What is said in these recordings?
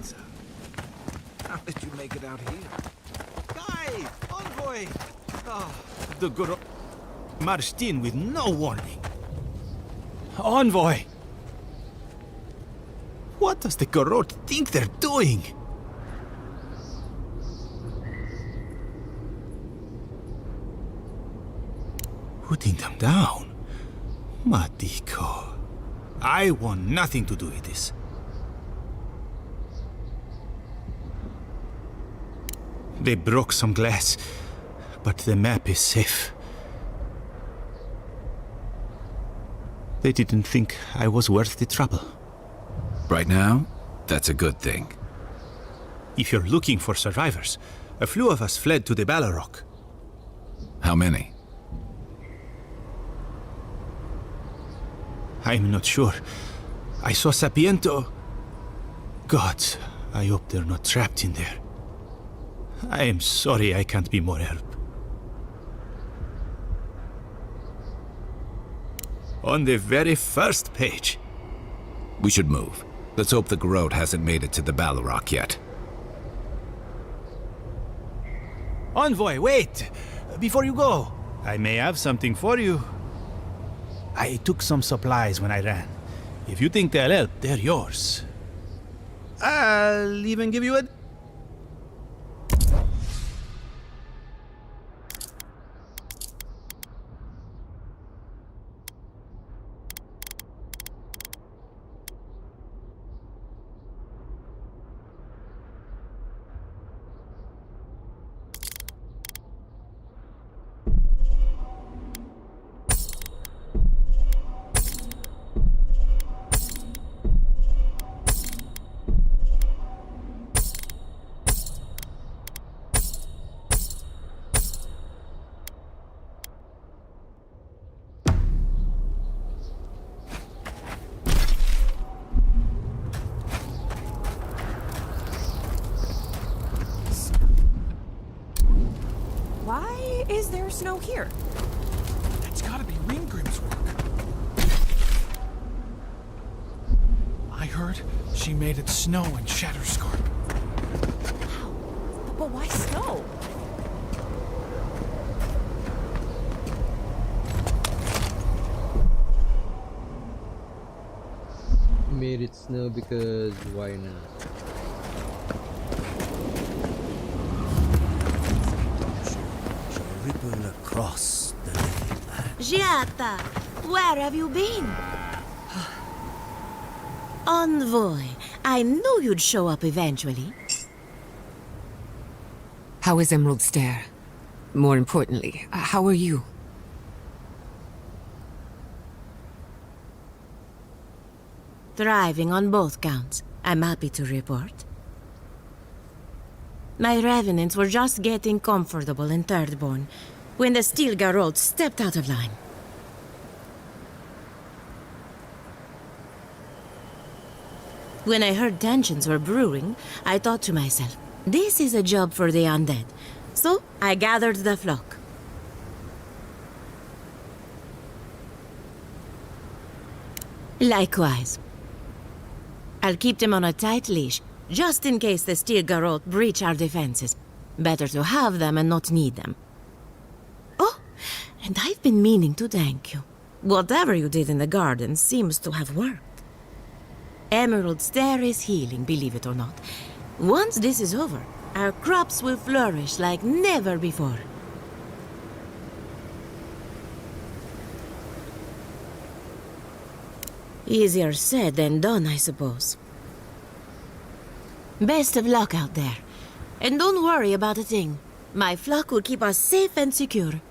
answer. How did you make it out here? Guy! Envoy! Oh, the good marched in with no warning. Envoy! What does the Garrote think they're doing? Putting them down? Matiko. I want nothing to do with this. They broke some glass, but the map is safe. They didn't think I was worth the trouble. Right now, that's a good thing. If you're looking for survivors, a few of us fled to the Balrog. How many? I'm not sure. I saw Sapiento. Gods, I hope they're not trapped in there. I am sorry I can't be more help. On the very first page. We should move. Let's hope the Garrote hasn't made it to the Balrog yet. Envoy, wait! Before you go, I may have something for you. I took some supplies when I ran. If you think they'll help, they're yours. I'll even give you a... Why is there snow here? It's gotta be Ringgrim's work. I heard she made it snow in Shatterscarp. Wow. But why snow? Made it snow because why not? Ripple across the living land. Giata, where have you been? Envoy, I knew you'd show up eventually. How is Emerald Stair? More importantly, how are you? Thriving on both counts, I'm happy to report. My revenants were just getting comfortable in Thirdborn when the Steel Garrote stepped out of line. When I heard tensions were brewing, I thought to myself, this is a job for the undead. So I gathered the flock. Likewise. I'll keep them on a tight leash, just in case the Steel Garrote breach our defenses. Better to have them and not need them. Oh, and I've been meaning to thank you. Whatever you did in the garden seems to have worked. Emerald Stair is healing, believe it or not. Once this is over, our crops will flourish like never before. Easier said than done, I suppose. Best of luck out there. And don't worry about a thing. My flock will keep us safe and secure.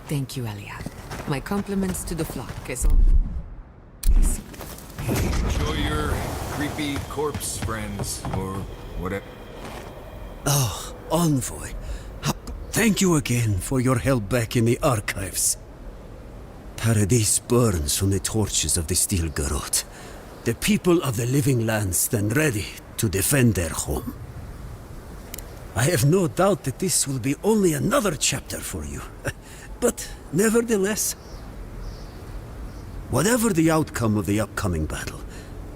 Thank you, Elia. My compliments to the flock as all. Enjoy your creepy corpse friends, or whatever. Oh, Envoy. Thank you again for your help back in the archives. Paradis burns from the torches of the Steel Garrote. The people of the living land stand ready to defend their home. I have no doubt that this will be only another chapter for you. But nevertheless, whatever the outcome of the upcoming battle,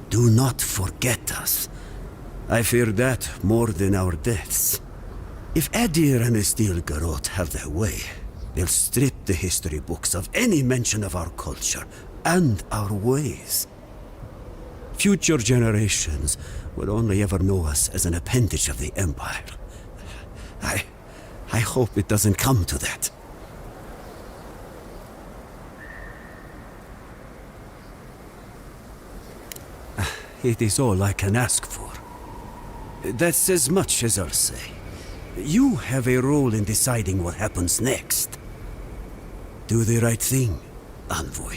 do not forget us I fear that more than our deaths. If Aedyr and the Steel Garrote have their way, they'll strip the history books of any mention of our culture and our ways. Future generations will only ever know us as an appendage of the Empire. I hope it doesn't come to that. It is all I can ask for. That's as much as I'll say. You have a role in deciding what happens next. Do the right thing, Envoy.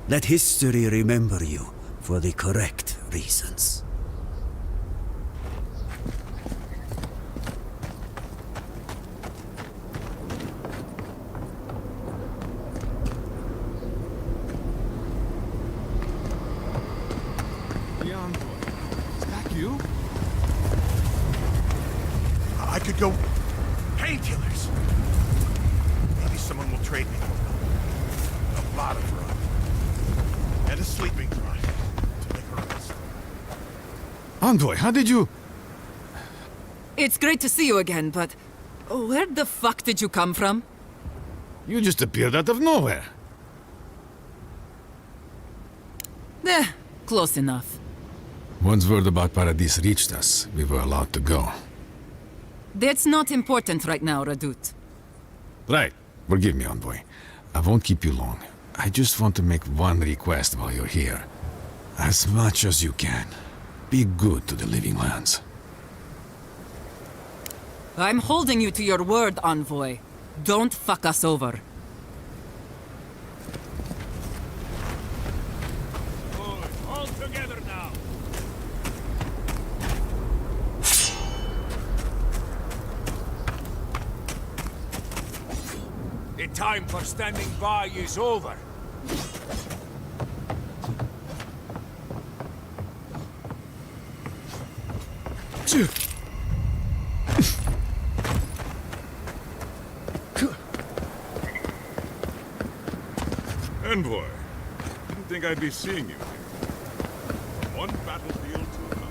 Let history remember you for the correct reasons. The envoy. Is that you? I could go painkillers. Maybe someone will trade me a lot of rum and a sleeping drug to make her rest. Envoy, how did you... It's great to see you again, but where the fuck did you come from? You just appeared out of nowhere. Close enough. Once word about Paradis reached us, we were allowed to go. That's not important right now, Radut. Right. Forgive me, Envoy. I won't keep you long. I just want to make one request while you're here. As much as you can, be good to the Living Lands. I'm holding you to your word, Envoy. Don't fuck us over. All together now. The time for standing by is over. Envoy, didn't think I'd be seeing you here. From one battlefield to another,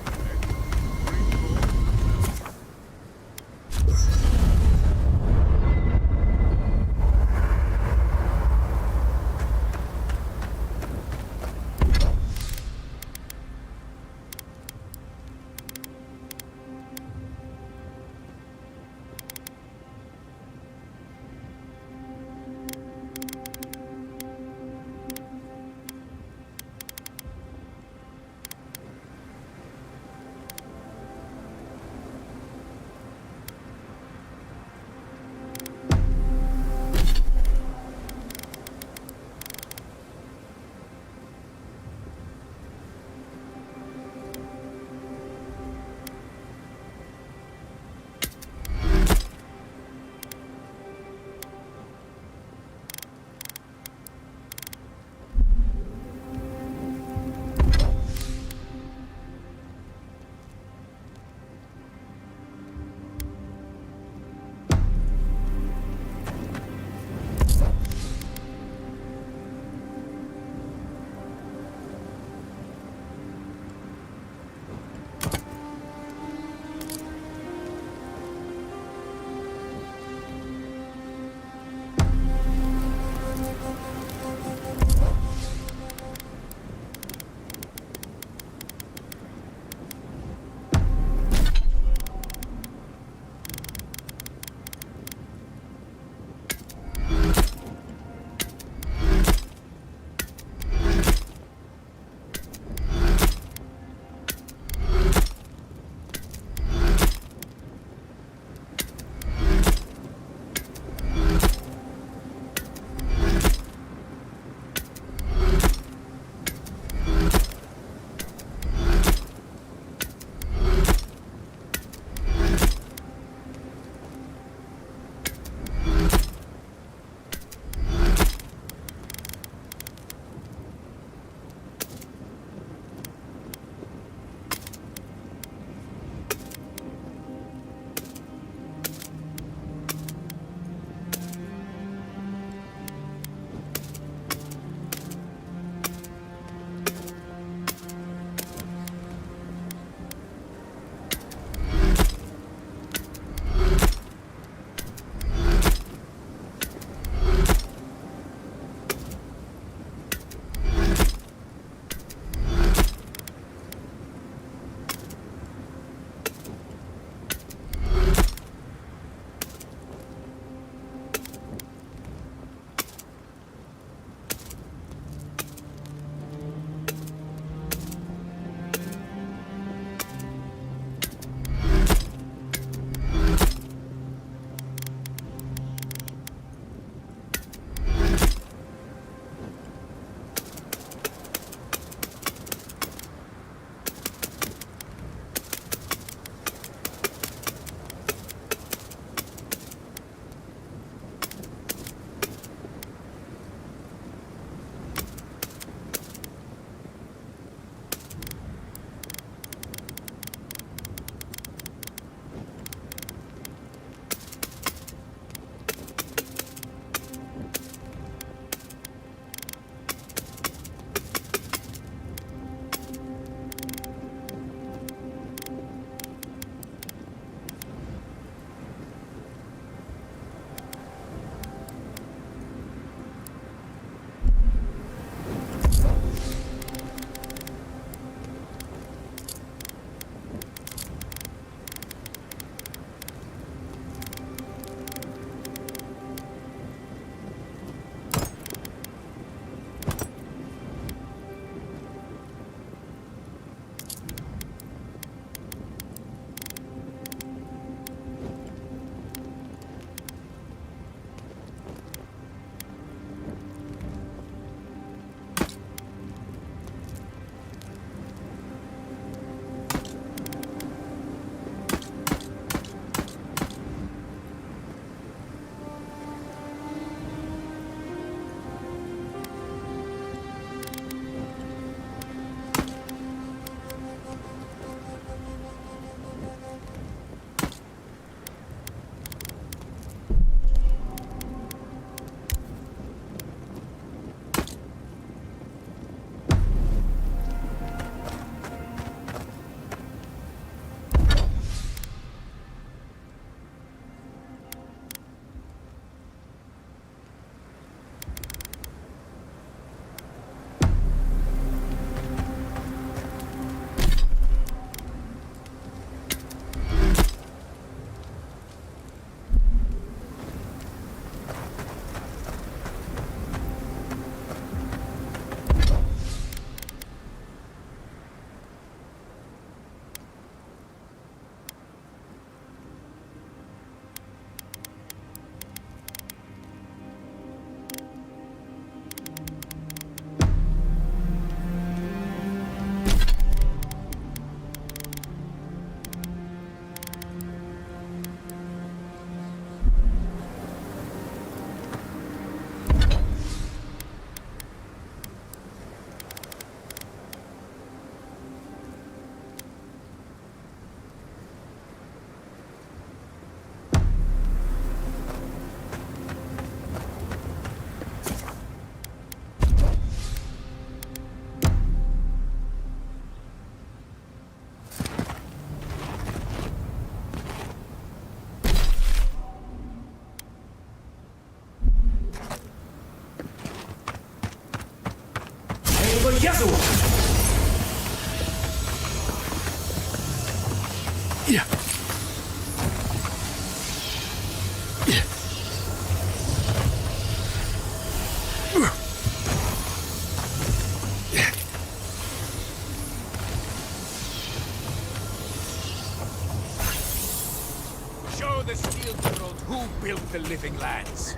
Show the steel world who built the living lands.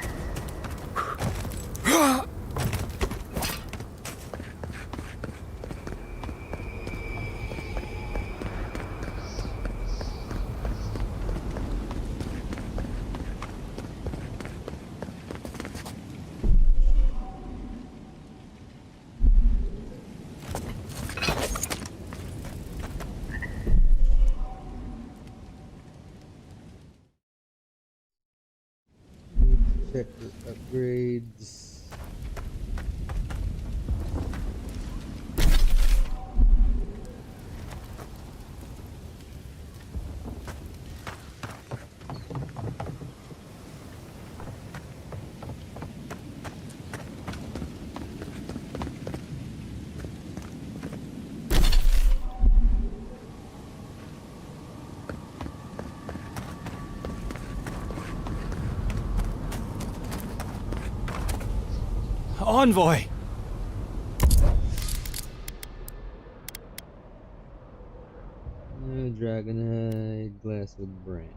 Check the upgrades. Envoy! Dragonhide, glasswood branch.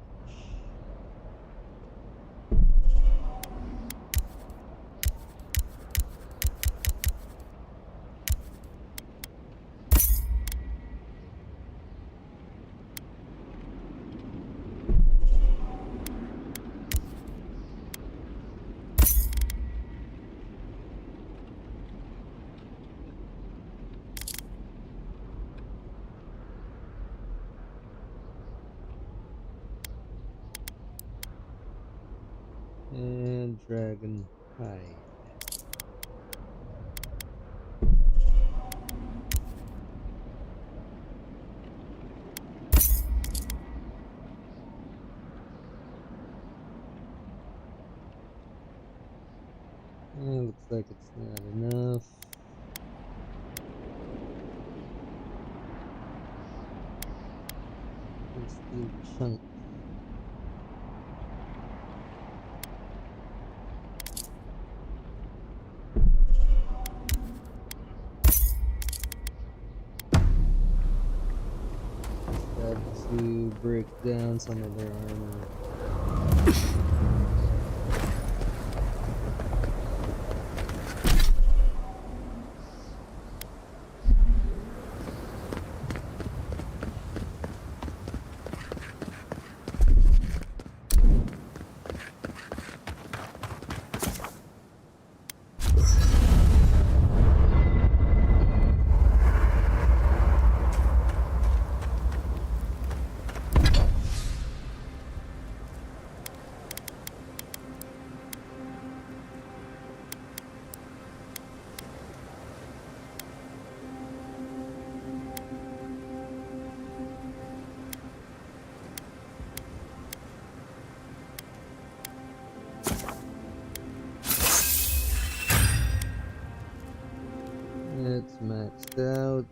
And dragon hide. Looks like it's not enough. Steel chunk. To break down some of their armor. It's maxed out.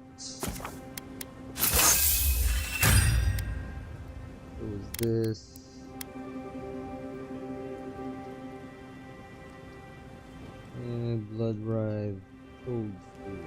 What was this? And blood rive cold steel.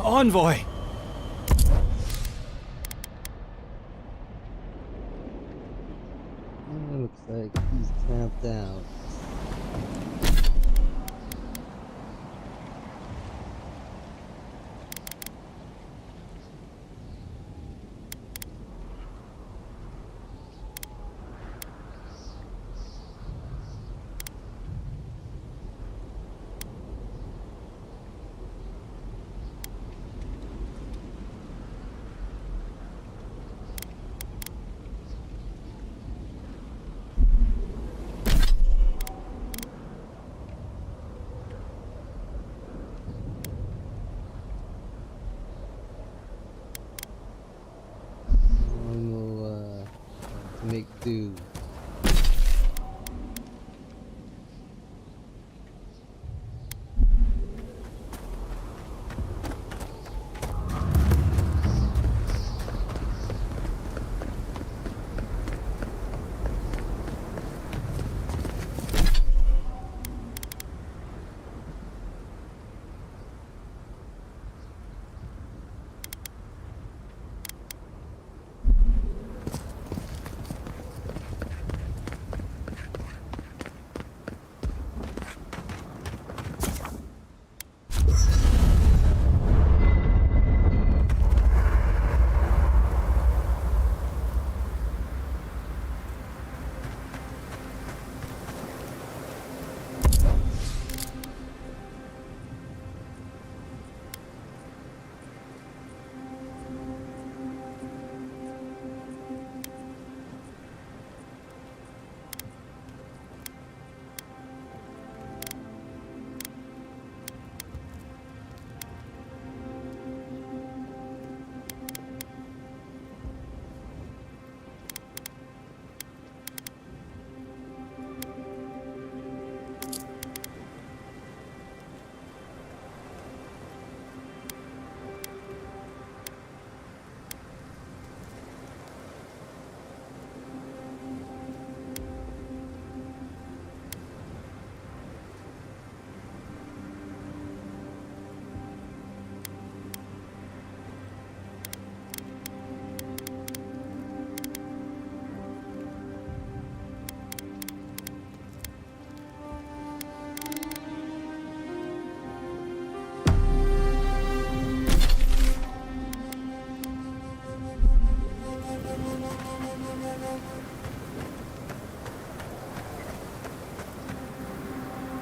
Envoy! Looks like he's camped out. Make do.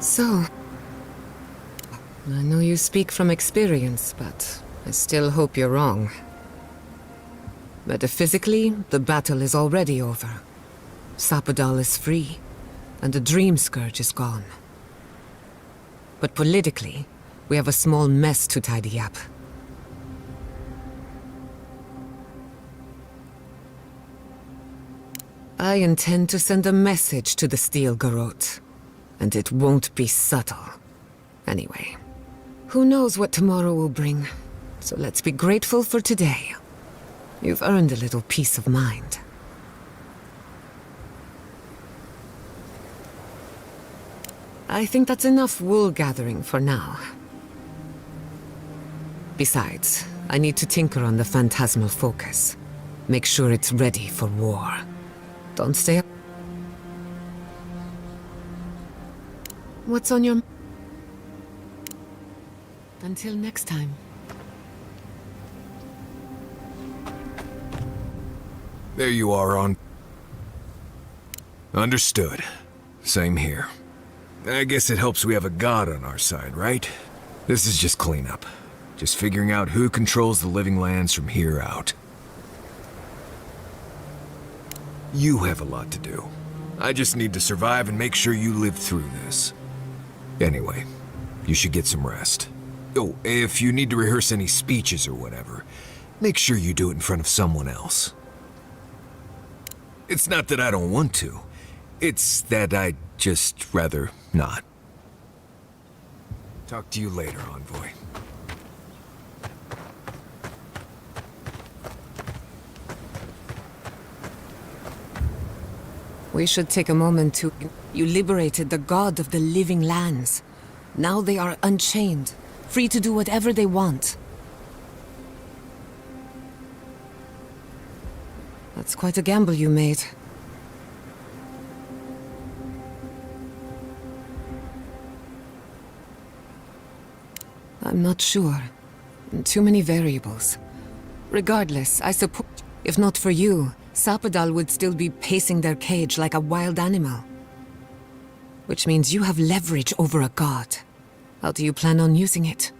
So, I know you speak from experience, but I still hope you're wrong. Metaphysically, the battle is already over. Sapadal is free, and the Dream Scourge is gone. But politically, we have a small mess to tidy up. I intend to send a message to the Steel Garrote, and it won't be subtle. Anyway, who knows what tomorrow will bring, so let's be grateful for today. You've earned a little peace of mind. I think that's enough wool gathering for now. Besides, I need to tinker on the phantasmal focus. Make sure it's ready for war. Don't stay up. What's on your... Until next time. There you are, on. Understood. Same here. I guess it helps we have a god on our side, right? This is just cleanup. Just figuring out who controls the living lands from here out. You have a lot to do. I just need to survive and make sure you live through this. Anyway, you should get some rest. Oh, if you need to rehearse any speeches or whatever, make sure you do it in front of someone else. It's not that I don't want to. It's that I'd just rather not. Talk to you later, Envoy. We should take a moment to... You liberated the god of the living lands. Now they are unchained, free to do whatever they want. That's quite a gamble you made. I'm not sure. Too many variables. Regardless, I suppose... If not for you, Sapadal would still be pacing their cage like a wild animal. Which means you have leverage over a god. How do you plan on using it?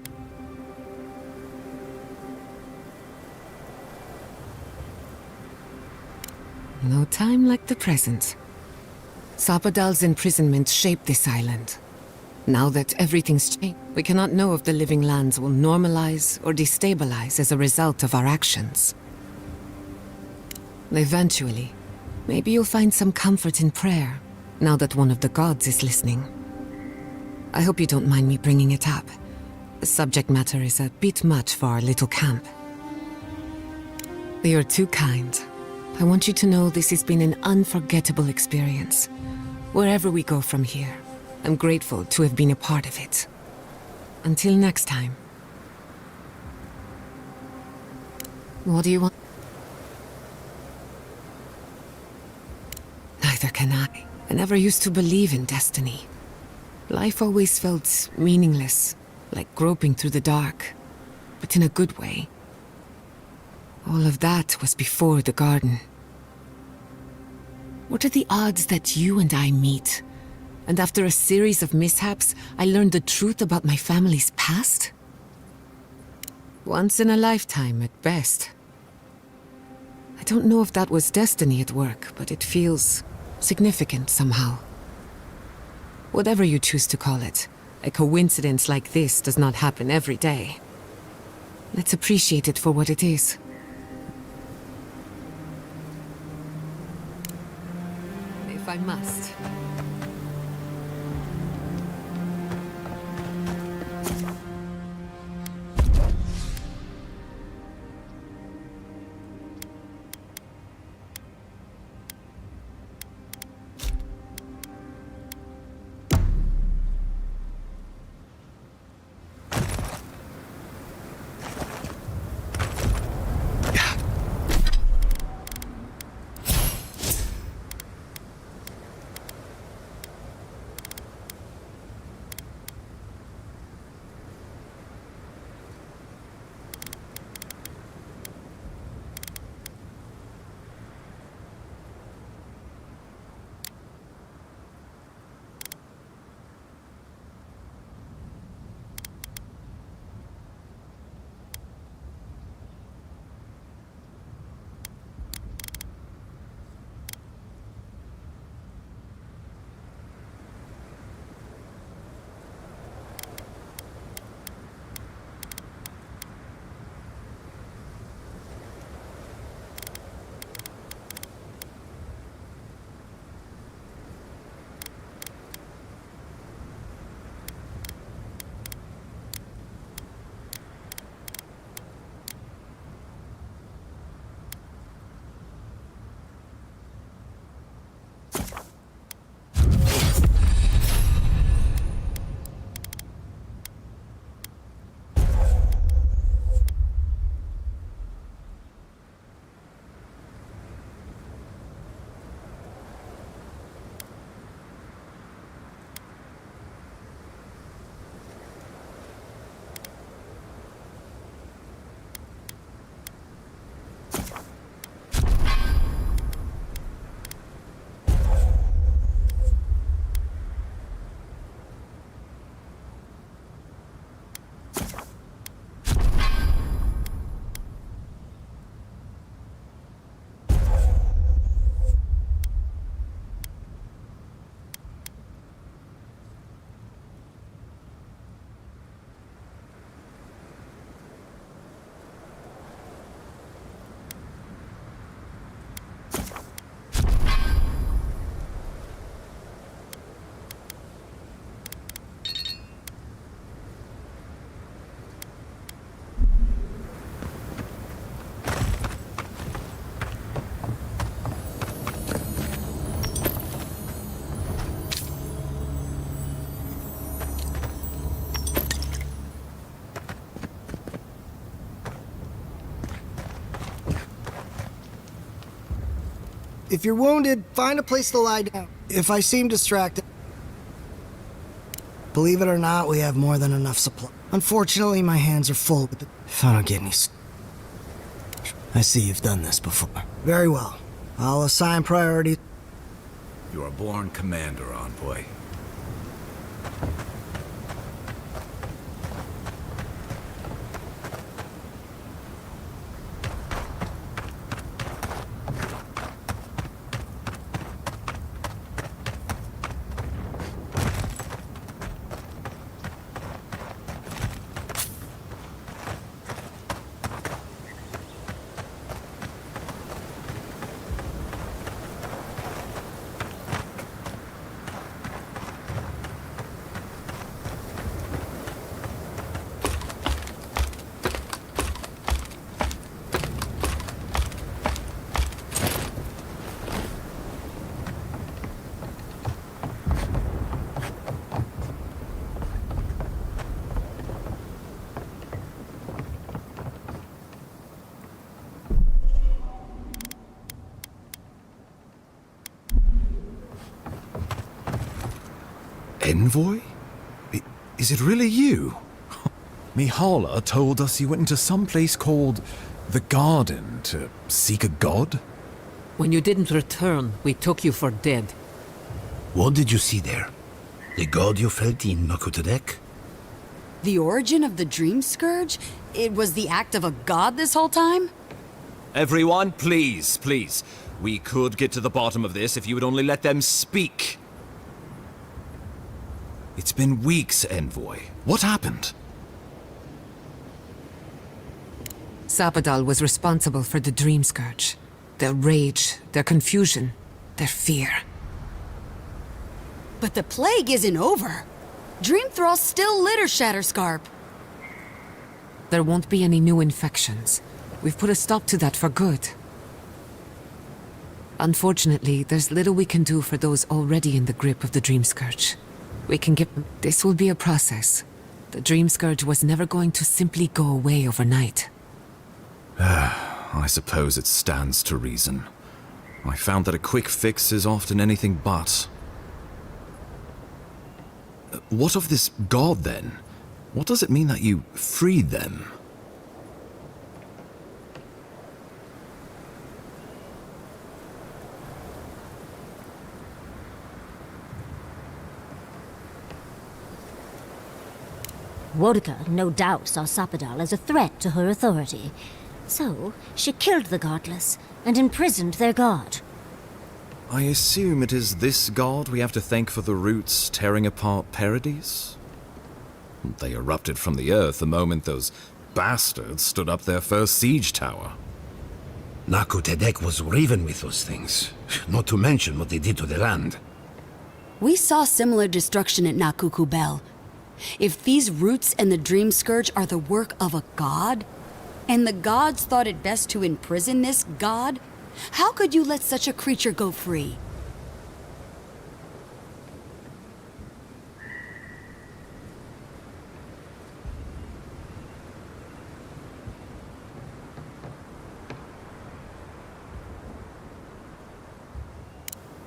No time like the present. Sapadal's imprisonment shaped this island. Now that everything's changed, we cannot know if the living lands will normalize or destabilize as a result of our actions. Eventually, maybe you'll find some comfort in prayer, now that one of the gods is listening. I hope you don't mind me bringing it up. The subject matter is a bit much for our little camp. You're too kind. I want you to know this has been an unforgettable experience. Wherever we go from here, I'm grateful to have been a part of it. Until next time. What do you want? Neither can I. I never used to believe in destiny. Life always felt meaningless, like groping through the dark, but in a good way. All of that was before the garden. What are the odds that you and I meet? And after a series of mishaps, I learned the truth about my family's past? Once in a lifetime, at best. I don't know if that was destiny at work, but it feels significant somehow. Whatever you choose to call it, a coincidence like this does not happen every day. Let's appreciate it for what it is. If I must. If you're wounded, find a place to lie down. If I seem distracted... Believe it or not, we have more than enough supply. Unfortunately, my hands are full with the... If I don't get any... I see you've done this before. Very well. I'll assign priority. You're a born commander, Envoy. Envoy? Is it really you? Mihala told us you went into some place called the Garden to seek a god? When you didn't return, we took you for dead. What did you see there? The god you felt in Nakutadek? The origin of the Dream Scourge? It was the act of a god this whole time? Everyone, please, please. We could get to the bottom of this if you would only let them speak. It's been weeks, Envoy. What happened? Sapadal was responsible for the Dream Scourge. Their rage, their confusion, their fear. But the plague isn't over. Dream Thralls still litter Shatterscarp. There won't be any new infections. We've put a stop to that for good. Unfortunately, there's little we can do for those already in the grip of the Dream Scourge. We can get... This will be a process. The Dream Scourge was never going to simply go away overnight. I suppose it stands to reason. I found that a quick fix is often anything but. What of this god, then? What does it mean that you freed them? Wodka no doubt saw Sapadal as a threat to her authority. So, she killed the godless and imprisoned their god. I assume it is this god we have to thank for the roots tearing apart Paradis? They erupted from the earth the moment those bastards stood up their first siege tower. Nakutadek was riven with those things, not to mention what they did to the land. We saw similar destruction at Nakukubel. If these roots and the Dream Scourge are the work of a god, and the gods thought it best to imprison this god, how could you let such a creature go free?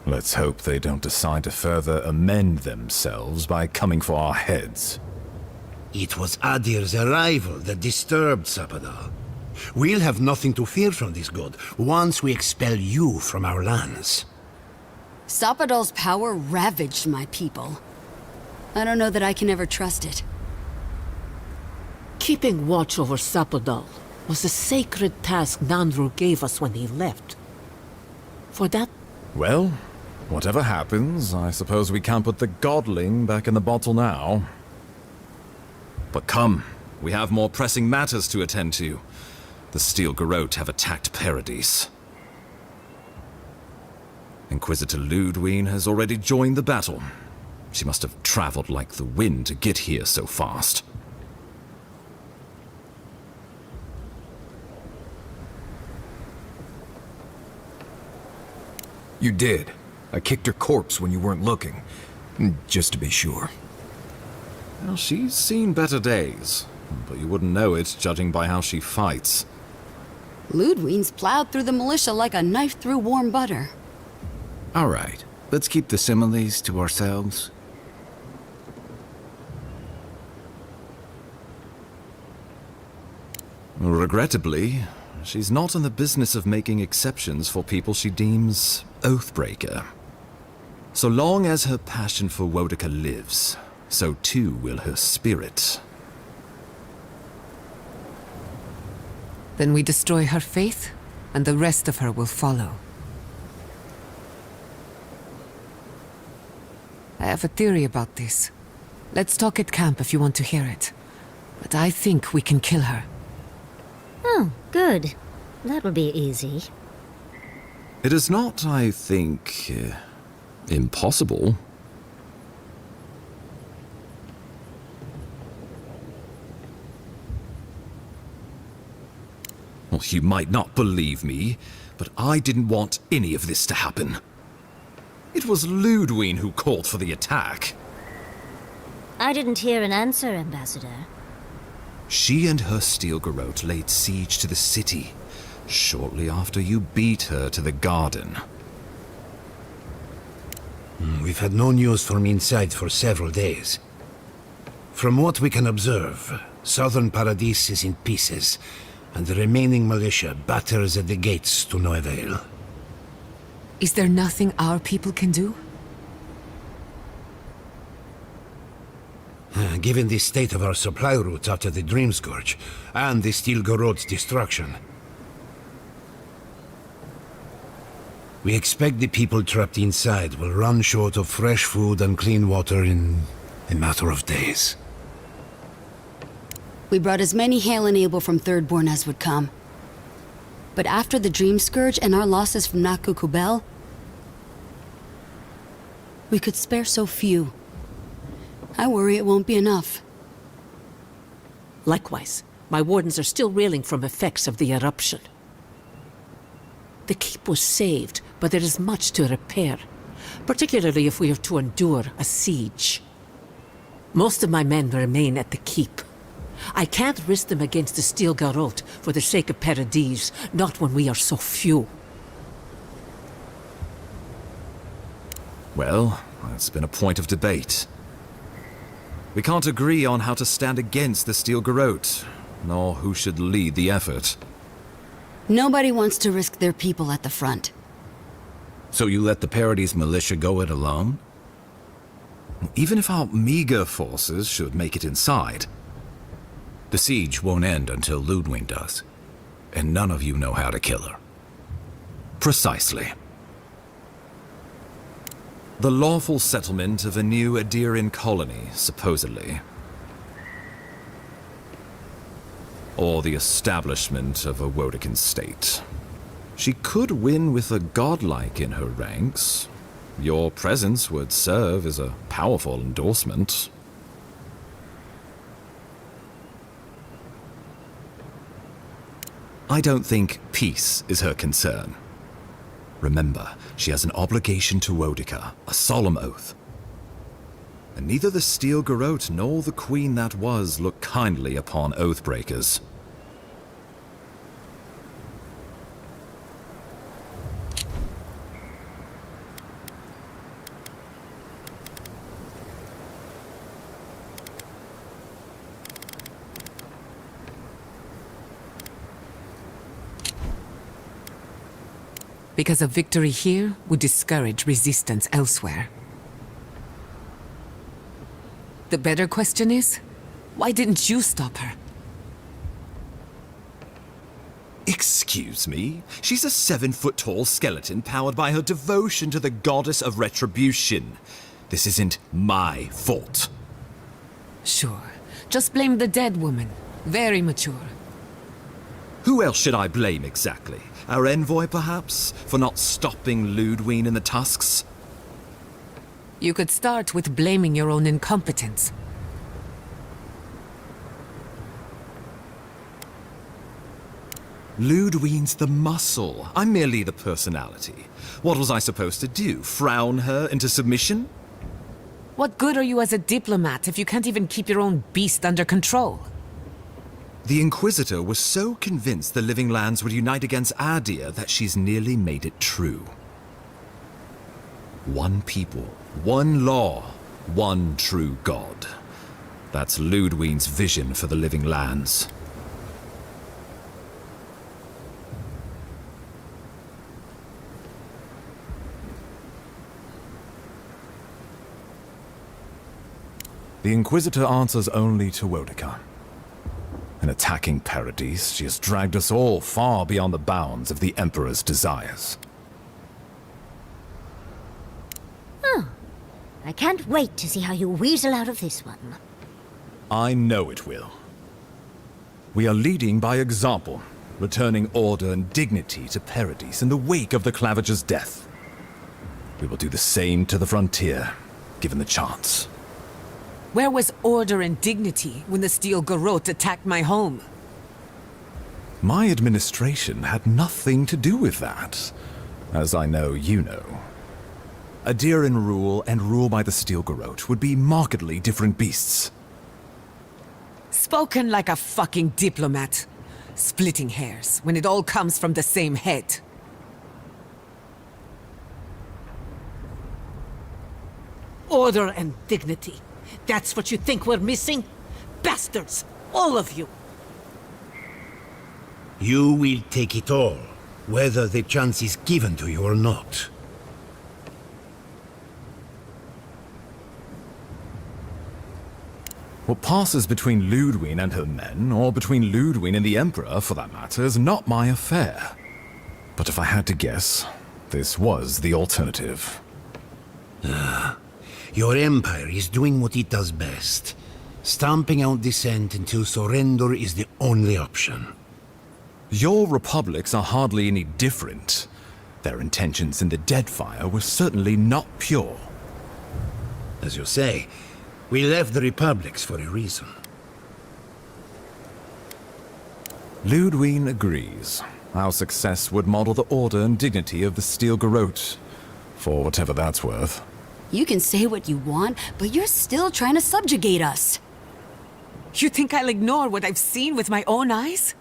Let's hope they don't decide to further amend themselves by coming for our heads. It was Aedyr's arrival that disturbed Sapadal. We'll have nothing to fear from this god once we expel you from our lands. Sapadal's power ravaged my people. I don't know that I can ever trust it. Keeping watch over Sapadal was a sacred task Nandru gave us when he left. For that... Well, whatever happens, I suppose we can't put the godling back in the bottle now. But come, we have more pressing matters to attend to. The Steel Garrote have attacked Paradis. Inquisitor Lodwyn has already joined the battle. She must have traveled like the wind to get here so fast. You did. I kicked her corpse when you weren't looking. Just to be sure. Well, she's seen better days, but you wouldn't know it judging by how she fights. Lodwyn's plowed through the militia like a knife through warm butter. All right, let's keep the similes to ourselves. Regrettably, she's not in the business of making exceptions for people she deems oathbreaker. So long as her passion for Wodica lives, so too will her spirit. Then we destroy her faith, and the rest of her will follow. I have a theory about this. Let's talk at camp if you want to hear it. But I think we can kill her. Oh, good. That would be easy. It is not, I think, impossible. Well, you might not believe me, but I didn't want any of this to happen. It was Lodwyn who called for the attack. I didn't hear an answer, Ambassador. She and her steel garrote laid siege to the city shortly after you beat her to the garden. We've had no news from inside for several days. From what we can observe, southern Paradis is in pieces, and the remaining militia batters at the gates to no avail. Is there nothing our people can do? Given the state of our supply routes after the Dream Scourge, and the Steel Garrote's destruction, we expect the people trapped inside will run short of fresh food and clean water in a matter of days. We brought as many Hail and Able from Thirdborn as would come. But after the Dream Scourge and our losses from Nakuku Bell, we could spare so few. I worry it won't be enough. Likewise, my wardens are still reeling from effects of the eruption. The keep was saved, but there is much to repair, particularly if we are to endure a siege. Most of my men remain at the keep. I can't risk them against the Steel Garrote for the sake of Paradis, not when we are so few. Well, that's been a point of debate. We can't agree on how to stand against the Steel Garrote, nor who should lead the effort. Nobody wants to risk their people at the front. So you let the Paradis militia go it alone? Even if our meager forces should make it inside, the siege won't end until Lodwyn does, and none of you know how to kill her. Precisely. The lawful settlement of a new Aedyrian colony, supposedly. Or the establishment of a Wodican state. She could win with a godlike in her ranks. Your presence would serve as a powerful endorsement. I don't think peace is her concern. Remember, she has an obligation to Wodica, a solemn oath. And neither the Steel Garrote nor the Queen that was look kindly upon oathbreakers. Because a victory here would discourage resistance elsewhere. The better question is, why didn't you stop her? Excuse me? She's a 7-foot-tall skeleton powered by her devotion to the goddess of retribution. This isn't my fault. Sure. Just blame the dead woman. Very mature. Who else should I blame exactly? Our envoy, perhaps? For not stopping Lodwyn in the tusks? You could start with blaming your own incompetence. Lodwyn's the muscle. I'm merely the personality. What was I supposed to do? Frown her into submission? What good are you as a diplomat if you can't even keep your own beast under control? The Inquisitor was so convinced the Living Lands would unite against Aedyr that she's nearly made it true. One people, one law, one true god. That's Lodwyn's vision for the living lands. The Inquisitor answers only to Wodica. In attacking Paradis, she has dragged us all far beyond the bounds of the Emperor's desires. Oh, I can't wait to see how you weasel out of this one. I know it will. We are leading by example, returning order and dignity to Paradis in the wake of the Clavager's death. We will do the same to the frontier, given the chance. Where was order and dignity when the Steel Garrote attacked my home? My administration had nothing to do with that, as I know you know. Aedyr in rule and rule by the Steel Garrote would be markedly different beasts. Spoken like a fucking diplomat. Splitting hairs when it all comes from the same head. Order and dignity. That's what you think we're missing? Bastards! All of you! You will take it all, whether the chance is given to you or not. What passes between Lodwyn and her men, or between Lodwyn and the Emperor, for that matter, is not my affair. But if I had to guess, this was the alternative. Your empire is doing what it does best. Stamping out dissent until surrender is the only option. Your republics are hardly any different. Their intentions in the Deadfire were certainly not pure. As you say, we left the republics for a reason. Lodwyn agrees. Our success would model the order and dignity of the Steel Garrote, for whatever that's worth. You can say what you want, but you're still trying to subjugate us. You think I'll ignore what I've seen with my own eyes?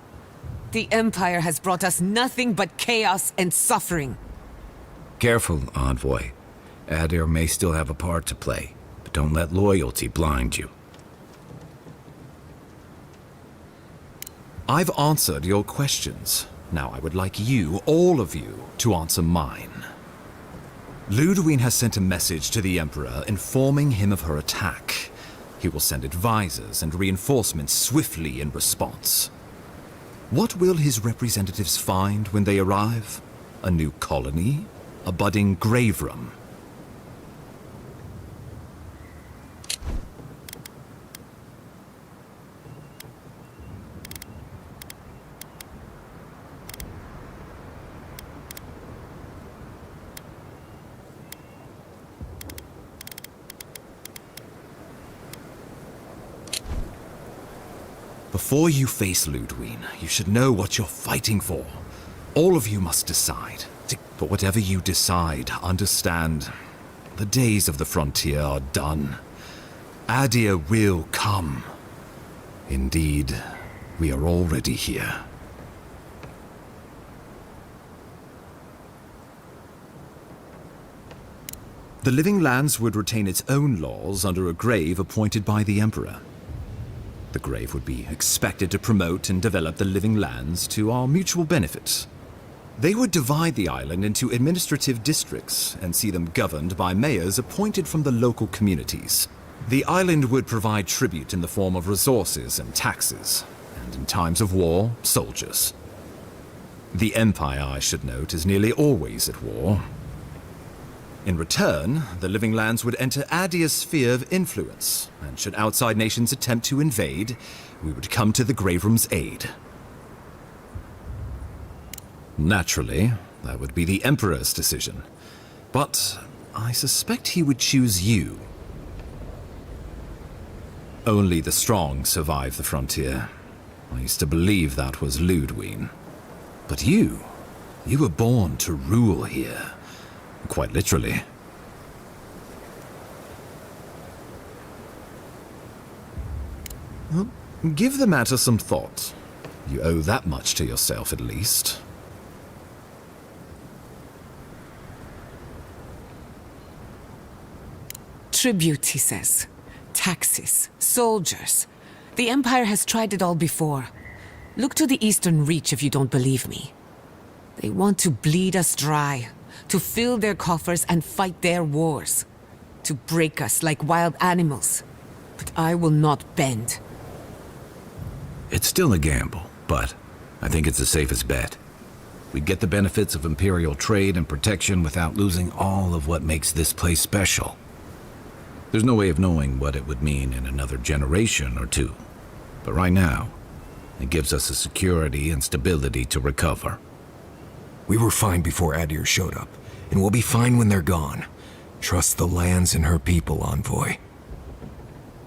The Empire has brought us nothing but chaos and suffering. Careful, Envoy. Aedyr may still have a part to play, but don't let loyalty blind you. I've answered your questions. Now I would like you, all of you, to answer mine. Lodwyn has sent a message to the Emperor informing him of her attack. He will send advisors and reinforcements swiftly in response. What will his representatives find when they arrive? A new colony? A budding grave room? Before you face Lodwyn, you should know what you're fighting for. All of you must decide. But whatever you decide, understand, the days of the frontier are done. Aedyr will come. Indeed, we are already here. The Living Lands would retain its own laws under a grave appointed by the Emperor. The grave would be expected to promote and develop the Living Lands to our mutual benefit. They would divide the island into administrative districts and see them governed by mayors appointed from the local communities. The island would provide tribute in the form of resources and taxes, and in times of war, soldiers. The Empire, I should note, is nearly always at war. In return, the Living Lands would enter Aedyr's sphere of influence, and should outside nations attempt to invade, we would come to the Grave Room's aid. Naturally, that would be the Emperor's decision, but I suspect he would choose you. Only the strong survive the frontier. I used to believe that was Lodwyn. But you were born to rule here. Quite literally. Well, give the matter some thought. You owe that much to yourself, at least. Tribute, he says. Taxes, soldiers. The Empire has tried it all before. Look to the Eastern Reach if you don't believe me. They want to bleed us dry, to fill their coffers and fight their wars, to break us like wild animals. But I will not bend. It's still a gamble, but I think it's the safest bet. We get the benefits of Imperial trade and protection without losing all of what makes this place special. There's no way of knowing what it would mean in another generation or two. But right now, it gives us the security and stability to recover. We were fine before Aedyr showed up, and we'll be fine when they're gone. Trust the lands and her people, Envoy.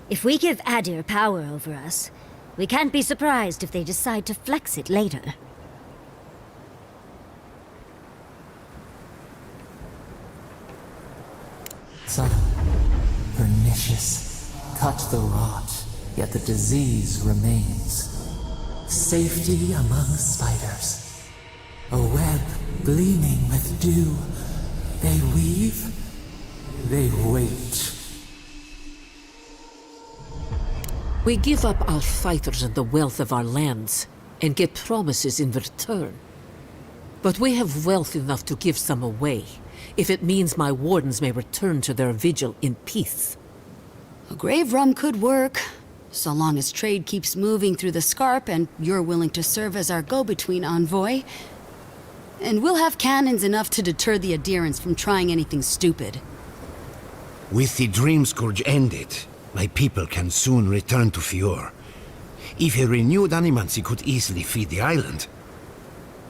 If we give Aedyr power over us, we can't be surprised if they decide to flex it later. Subtle, pernicious, touch the rot, yet the disease remains. Safety among spiders, a web gleaming with dew. They weave, they wait. We give up our fighters and the wealth of our lands, and get promises in return. But we have wealth enough to give some away, if it means my wardens may return to their vigil in peace. A grave room could work, so long as trade keeps moving through the Scarp and you're willing to serve as our go-between, Envoy. And we'll have cannons enough to deter the adherents from trying anything stupid. With the Dream Scourge ended, my people can soon return to Fior. If a renewed animancy could easily feed the island,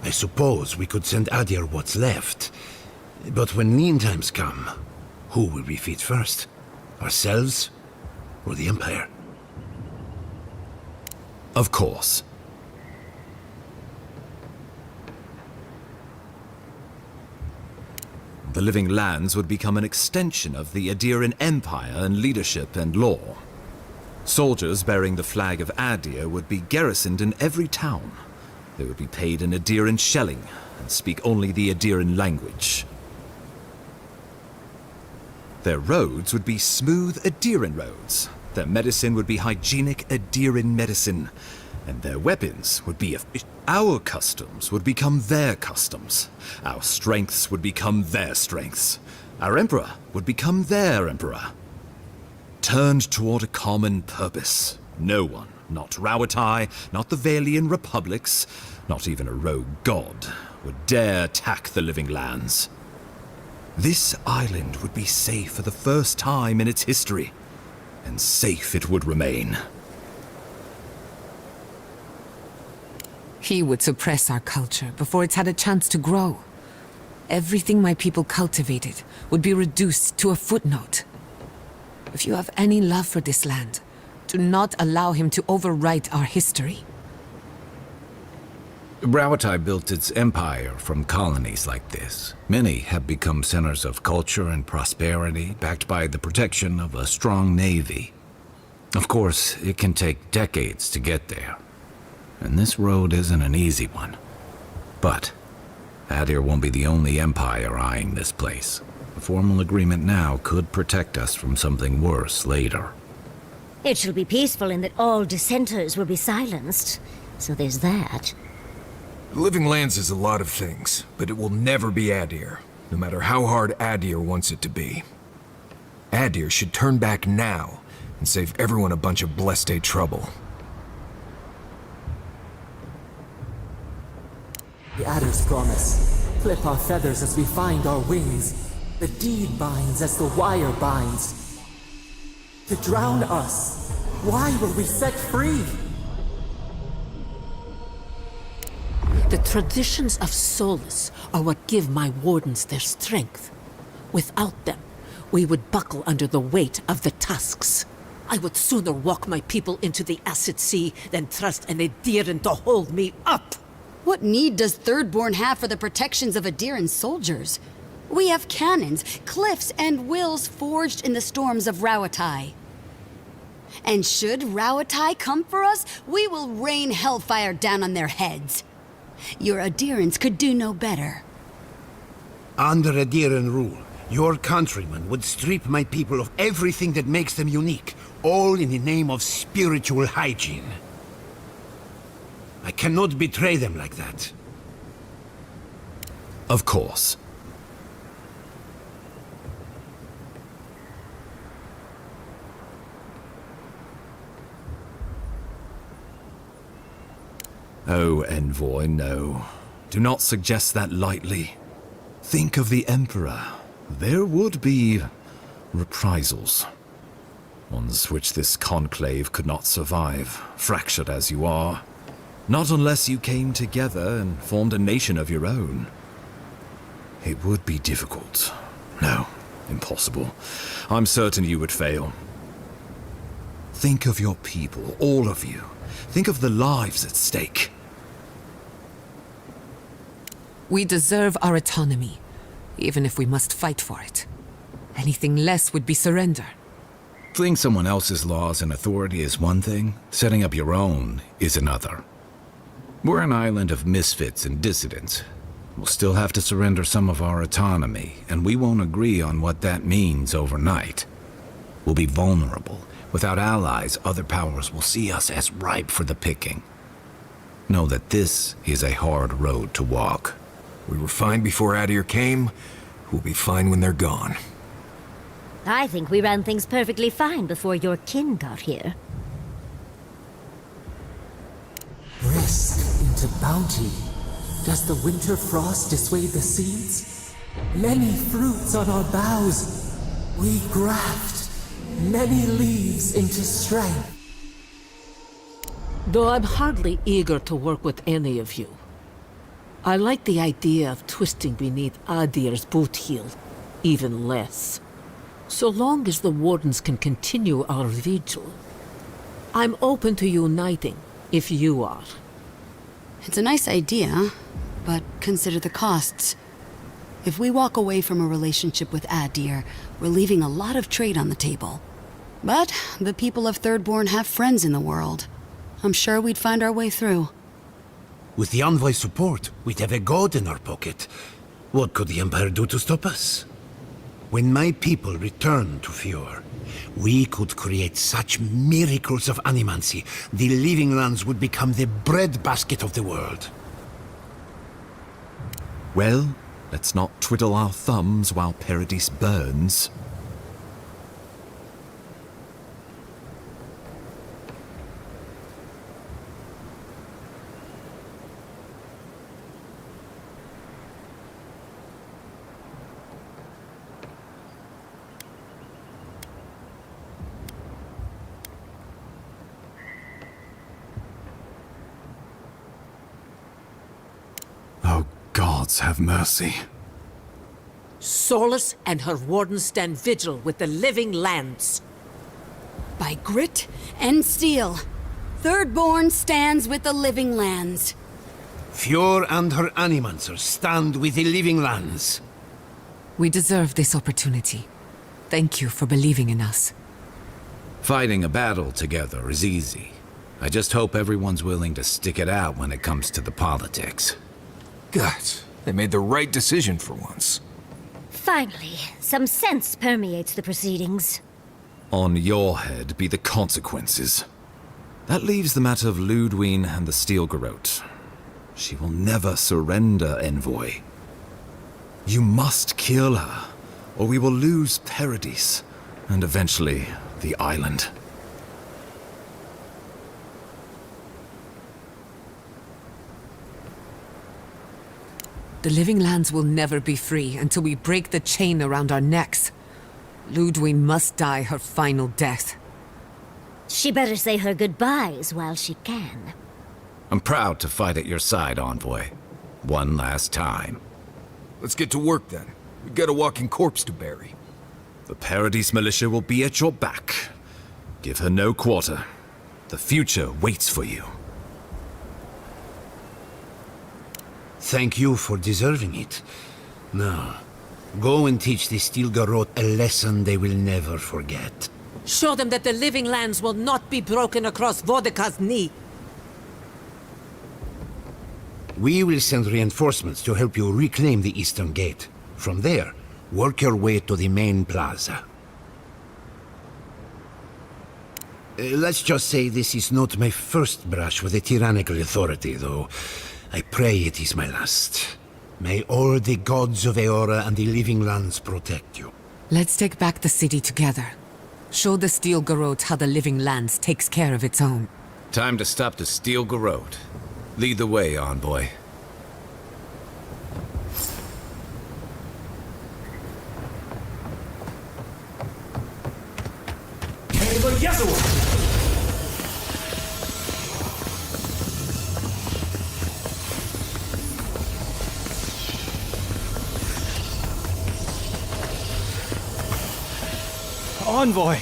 I suppose we could send Aedyr what's left. But when lean times come, who will we feed first? Ourselves or the Empire? Of course. The Living Lands would become an extension of the Aedyran Empire in leadership and law. Soldiers bearing the flag of Aedyr would be garrisoned in every town. They would be paid in Aedyran shelling and speak only the Aedyran language. Their roads would be smooth Aedyran roads. Their medicine would be hygienic Aedyran medicine. And their weapons would be efficient. Our customs would become their customs. Our strengths would become their strengths. Our emperor would become their emperor. Turned toward a common purpose. No one, not Rauatai, not the Valian republics, not even a rogue god, would dare attack the Living Lands. This island would be safe for the first time in its history, and safe it would remain. He would suppress our culture before it's had a chance to grow. Everything my people cultivated would be reduced to a footnote. If you have any love for this land, do not allow him to overwrite our history. Rauatai built its empire from colonies like this. Many have become centers of culture and prosperity, backed by the protection of a strong navy. Of course, it can take decades to get there. And this road isn't an easy one. But Aedyr won't be the only empire eyeing this place. A formal agreement now could protect us from something worse later. It shall be peaceful in that all dissenters will be silenced. So there's that. The Living Lands is a lot of things, but it will never be Aedyr, no matter how hard Aedyr wants it to be. Aedyr should turn back now and save everyone a bunch of blessed day trouble. The Aedyr's promise. Clip our feathers as we find our wings. The deed binds as the wire binds. To drown us. Why were we set free? The traditions of solace are what give my wardens their strength. Without them, we would buckle under the weight of the tusks. I would sooner walk my people into the acid sea than trust an Aedyran to hold me up. What need does Thirdborn have for the protections of Aedyran soldiers? We have cannons, cliffs, and wills forged in the storms of Rauatai. And should Rauatai come for us, we will rain hellfire down on their heads. Your Aedyrans could do no better. Under Aedyran rule, Your countrymen would strip my people of everything that makes them unique, all in the name of spiritual hygiene. I cannot betray them like that. Of course. Oh, Envoy, no. Do not suggest that lightly. Think of the Emperor. There would be reprisals. Ones which this conclave could not survive, fractured as you are. Not unless you came together and formed a nation of your own. It would be difficult. No, impossible. I'm certain you would fail. Think of your people, all of you. Think of the lives at stake. We deserve our autonomy, even if we must fight for it. Anything less would be surrender. Fleeing someone else's laws and authority is one thing, setting up your own is another. We're an island of misfits and dissidents. We'll still have to surrender some of our autonomy, and we won't agree on what that means overnight. We'll be vulnerable. Without allies, other powers will see us as ripe for the picking. Know that this is a hard road to walk. We were fine before Aedyr came. We'll be fine when they're gone. I think we ran things perfectly fine before your kin got here. Risk into bounty. Does the winter frost dissuade the seeds? Many fruits on our boughs. We graft many leaves into strength. Though I'm hardly eager to work with any of you, I like the idea of twisting beneath Aedyr's boot heel even less. So long as the Wardens can continue our vigil, I'm open to uniting if you are. It's a nice idea, but consider the costs. If we walk away from a relationship with Aedyr, we're leaving a lot of trade on the table. But the people of Thirdborn have friends in the world. I'm sure we'd find our way through. With the Envoy's support, we'd have a god in our pocket. What could the Empire do to stop us? When my people return to Fjord, we could create such miracles of animancy, the Living Lands would become the breadbasket of the world. Well, let's not twiddle our thumbs while Paradis burns. Have mercy. Solace and her Wardens stand vigil with the Living Lands. By grit and steel, Thirdborn stands with the Living Lands. Fjord and her animancers stand with the Living Lands. We deserve this opportunity. Thank you for believing in us. Fighting a battle together is easy. I just hope everyone's willing to stick it out when it comes to the politics. God, they made the right decision for once. Finally, some sense permeates the proceedings. On your head be the consequences. That leaves the matter of Lodwyn and the Steel Garrote. She will never surrender, Envoy. You must kill her, or we will lose Paradis, and eventually the island. The Living Lands will never be free until we break the chain around our necks. Lodwyn must die her final death. She better say her goodbyes while she can. I'm proud to fight at your side, Envoy. One last time. Let's get to work then. We've got a walking corpse to bury. The Paradis militia will be at your back. Give her no quarter. The future waits for you. Thank you for deserving it. Now, go and teach the Steel Garrote a lesson they will never forget. Show them that the Living Lands will not be broken across Vodka's knee. We will send reinforcements to help you reclaim the Eastern Gate. From there, Work your way to the main plaza. Let's just say this is not my first brush with a tyrannical authority, though. I pray it is my last. May all the gods of Eora and the living lands protect you. Let's take back the city together. Show the Steel Garrote how the living lands takes care of its own. Time to stop the Steel Garrote. Lead the way, envoy. Envoy!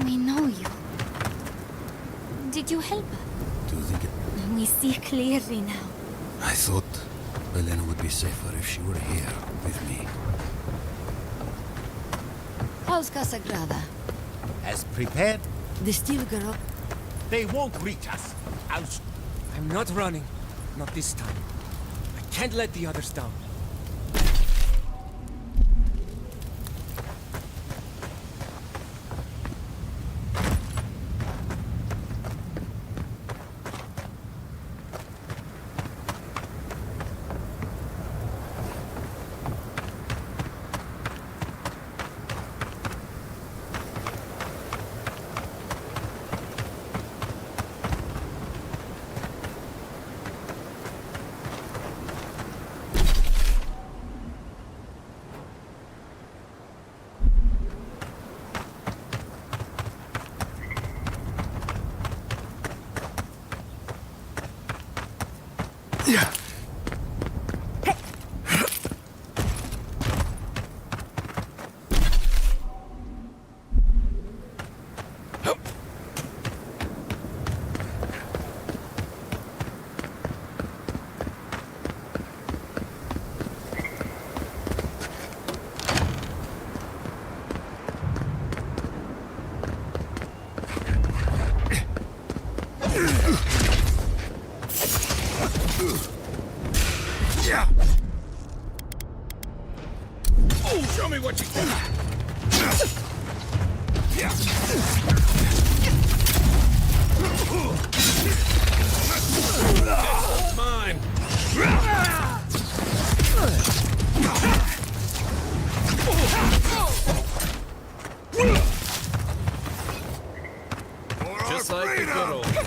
We know you. Did you help her? Do you think it... We see clearly now. I thought Elena would be safer if she were here with me. Polska Sagrada. As prepared? The Steel Garrote. They won't reach us. I'm not running. Not this time. I can't let the others down. Show me what you got. Mine. Just like the good old days.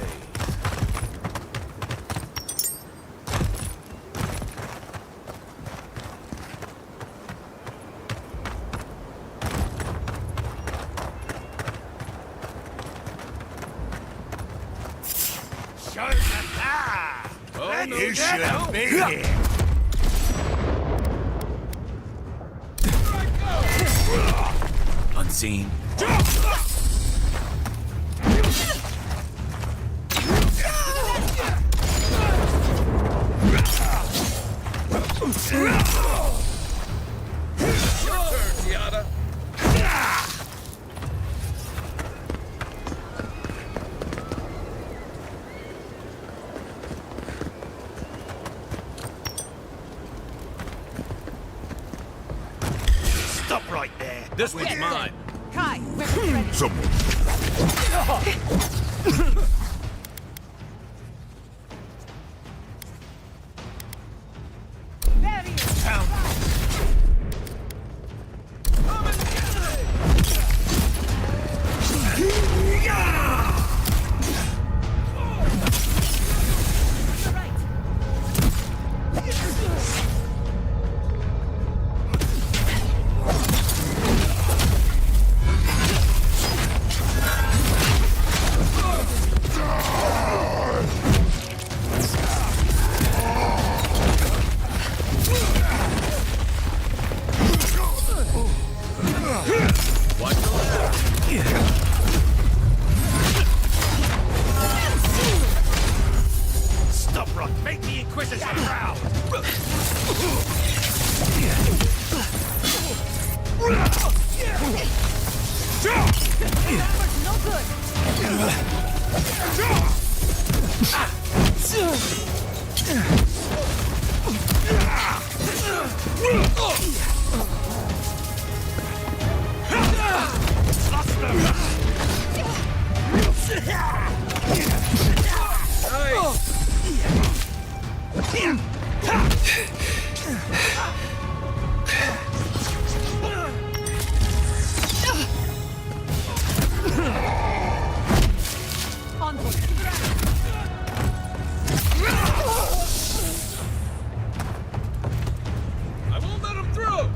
You should have been here. Unseen. Stop right there. This one's mine. Kai, we're ready. Someone. Stop, Rock! Make the Inquisitor proud! No good. I won't let him through!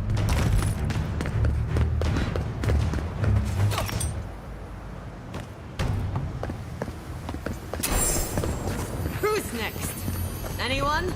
Who's next? Anyone?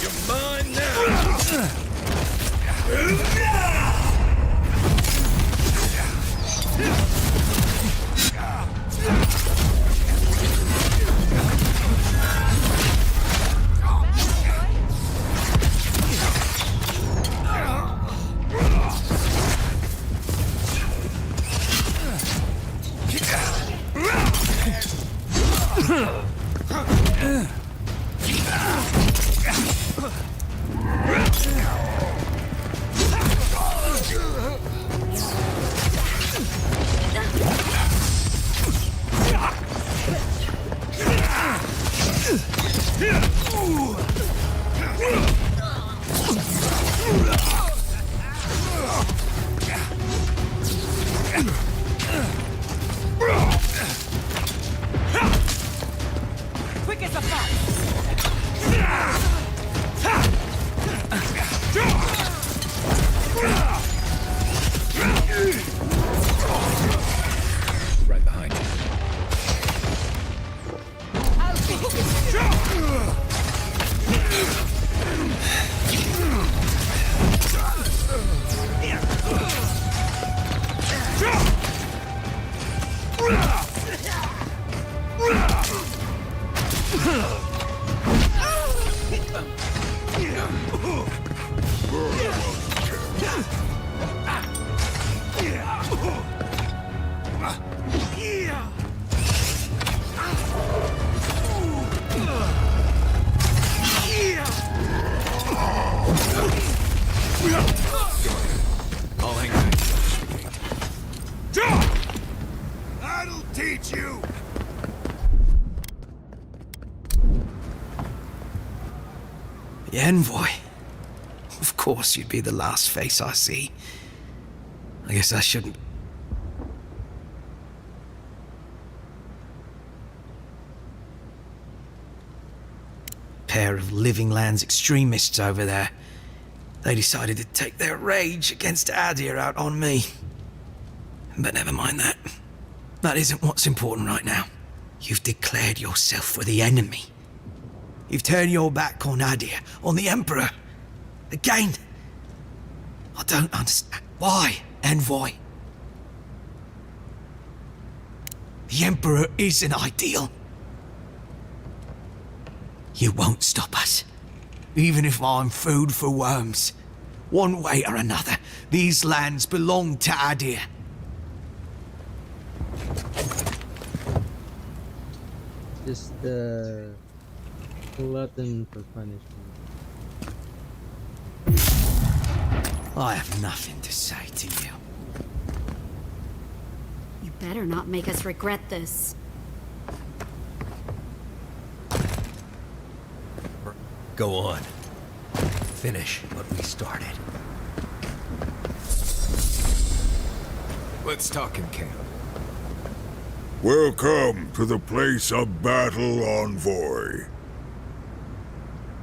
You're mine now! Quick as a fox. Right behind you. I'll hang back. That'll teach you! The envoy. Of course you'd be the last face I see. I guess I shouldn't... Pair of Living Lands extremists over there. They decided to take their rage against Aedyr out on me. But never mind that. That isn't what's important right now. You've declared yourself for the enemy. You've turned your back on Aedyr, on the Emperor. Again. I don't understand. Why, envoy? The Emperor is an ideal. You won't stop us. Even if I'm food for worms. One way or another, these lands belong to Aedyr. Just glutton for punishment. I have nothing to say to you. You better not make us regret this. Go on. Finish what we started. Let's talk in camp. Welcome to the place of battle, Envoy.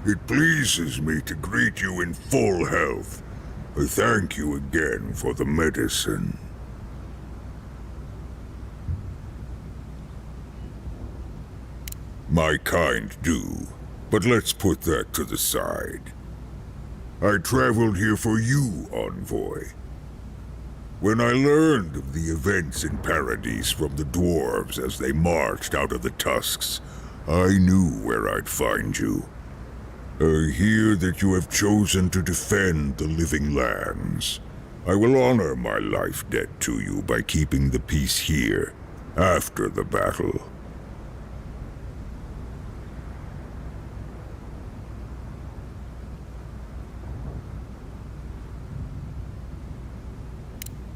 It pleases me to greet you in full health. I thank you again for the medicine. My kind do, but let's put that to the side. I traveled here for you, Envoy. When I learned of the events in Paradis from the dwarves as they marched out of the tusks, I knew where I'd find you. I hear that you have chosen to defend the living lands. I will honor my life debt to you by keeping the peace here, after the battle.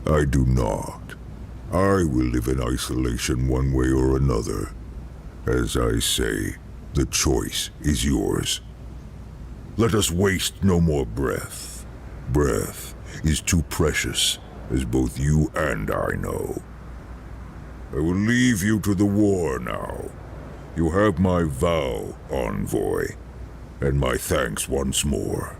I do not. I will live in isolation one way or another. As I say, the choice is yours. Let us waste no more breath. Breath is too precious, as both you and I know. I will leave you to the war now. You have my vow, Envoy, and my thanks once more.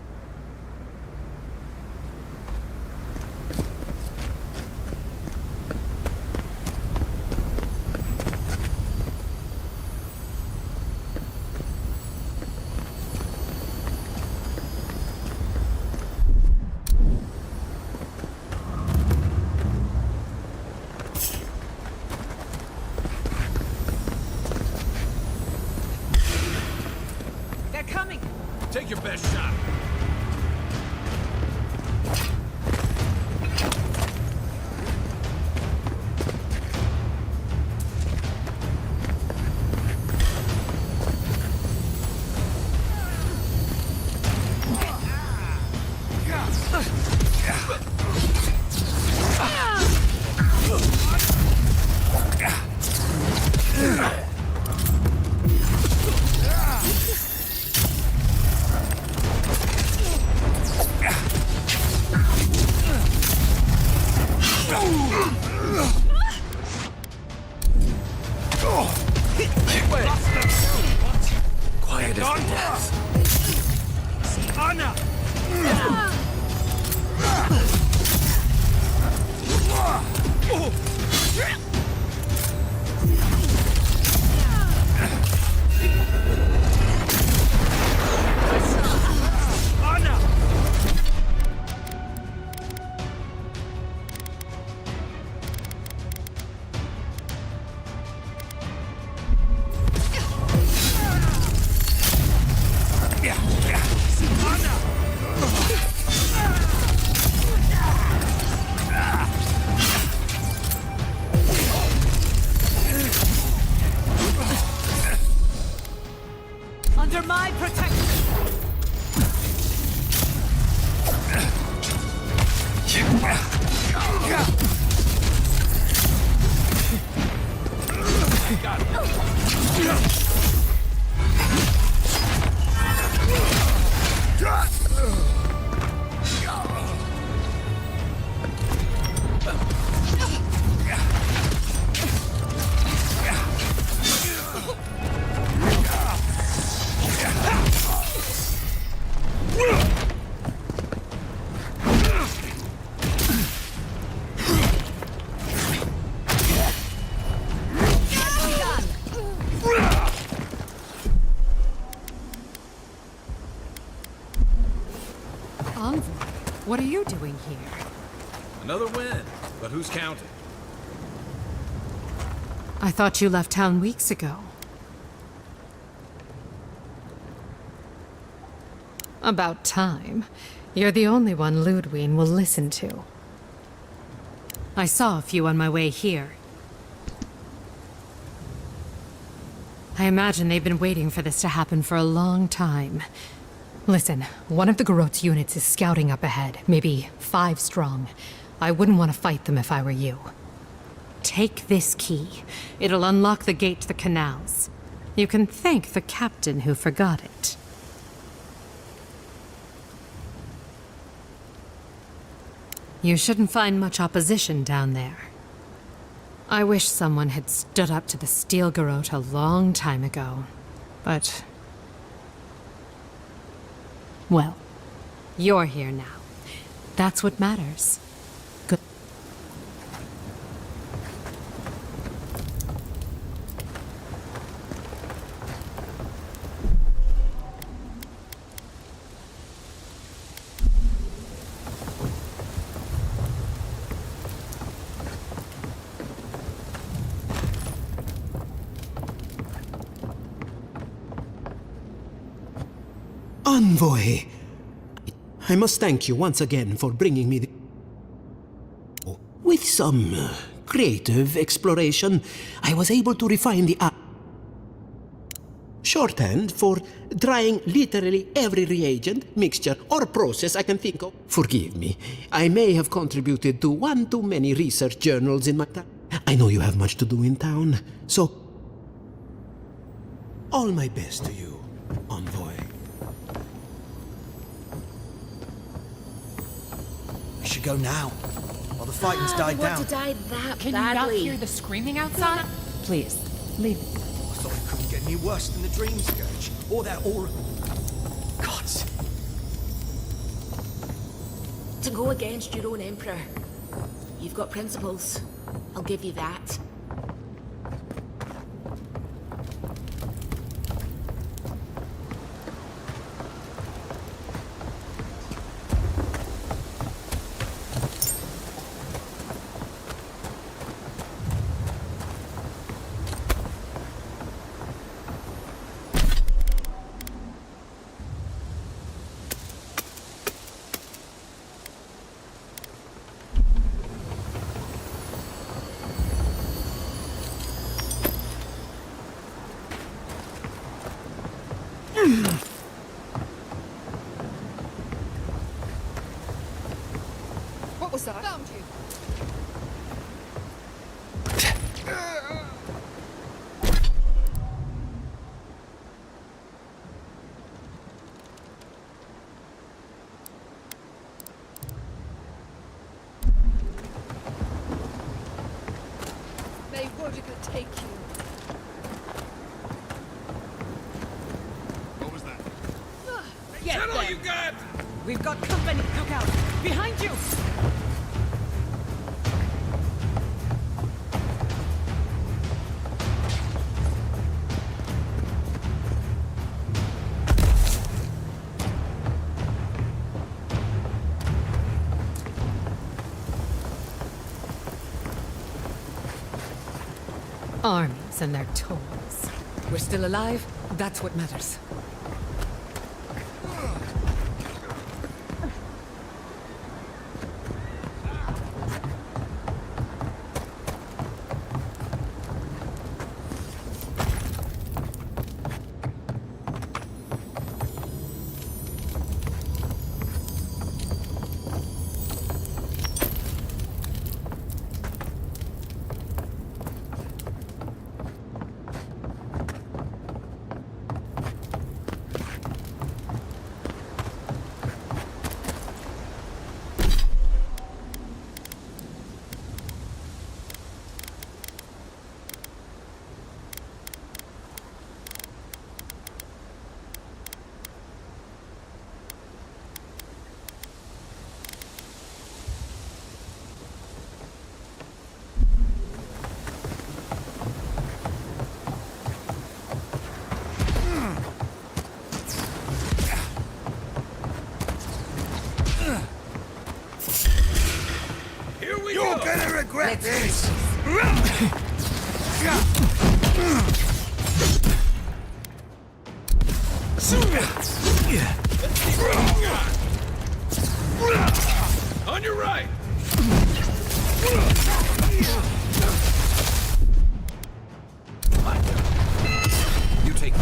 Take your best shot. Quiet as death. Anna! Under my protection! Envoy, what are you doing here? Another win, but who's counting? I thought you left town weeks ago. About time. You're the only one Lodwyn will listen to. I saw a few on my way here. I imagine they've been waiting for this to happen for a long time. Listen, one of the Garrote's units is scouting up ahead, maybe 5 strong. I wouldn't want to fight them if I were you. Take this key. It'll unlock the gate to the canals. You can thank the captain who forgot it. You shouldn't find much opposition down there. I wish someone had stood up to the Steel Garrote a long time ago, but Well, you're here now. That's what matters. Good. Envoy! I must thank you once again for bringing me the... With some creative exploration, I was able to refine the shorthand for drying literally every reagent, mixture, or process I can think of. Forgive me, I may have contributed to one too many research journals in my time. I know you have much to do in town, so... all my best to you, Envoy. We should go now, while the fighting's died down. Want to die that Can badly? you not hear the screaming outside? Please, leave. I thought it couldn't get any worse than the Dream Scourge, or that Aura. Gods. To go against your own Emperor. You've got principles. I'll give you that. What was that? Found you. May Wodica take you. What was that? Get Is that all them. you got? We've got company. Look out! Behind you! Armies and their toys. We're still alive. That's what matters. You're gonna regret this! On your right! You take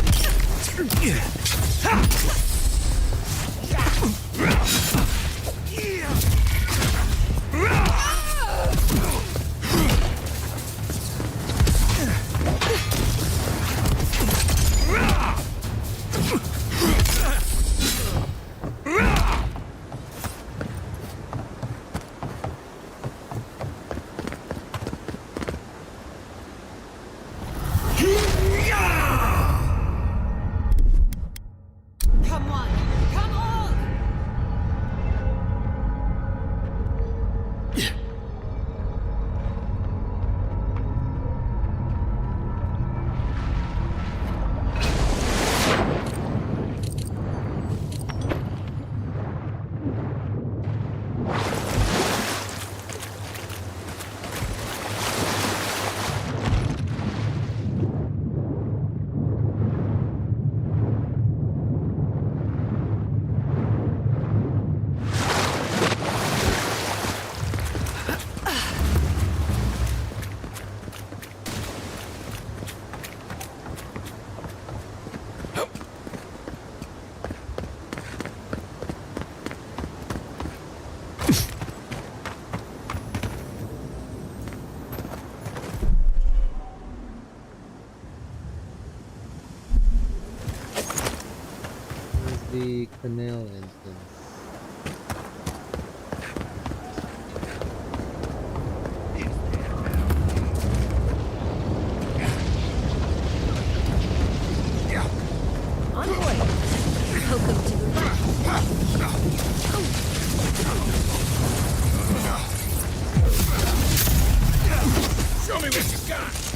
Canal entrance. Envoy, welcome to the Show me what you got!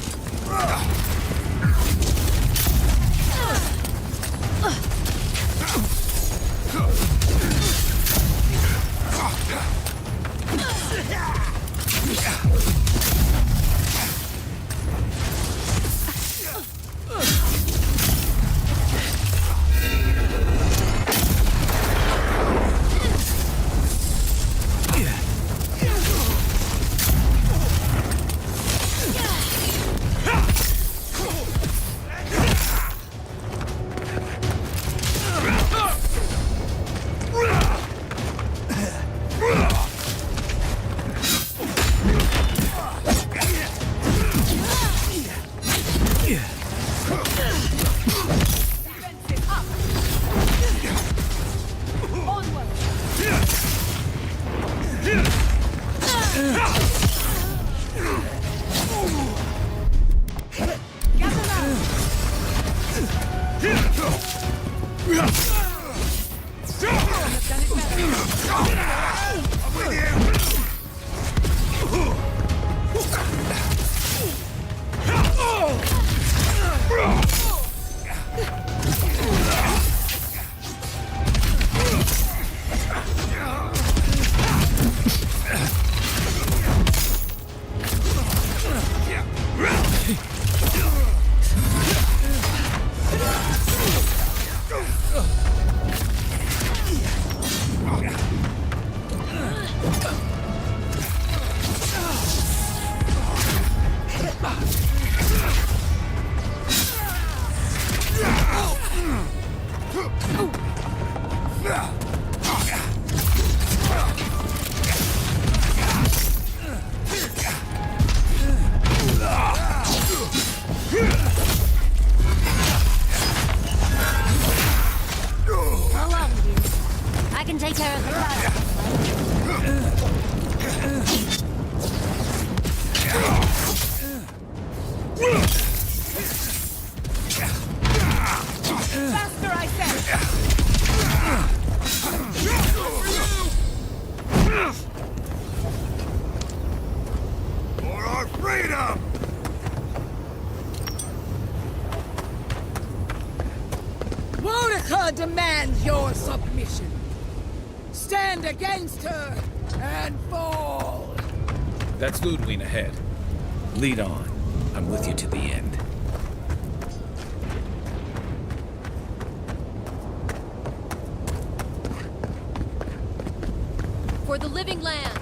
Demands your submission. Stand against her and fall. That's Lodwyn ahead. Lead on. I'm with you to the end. For the living lands.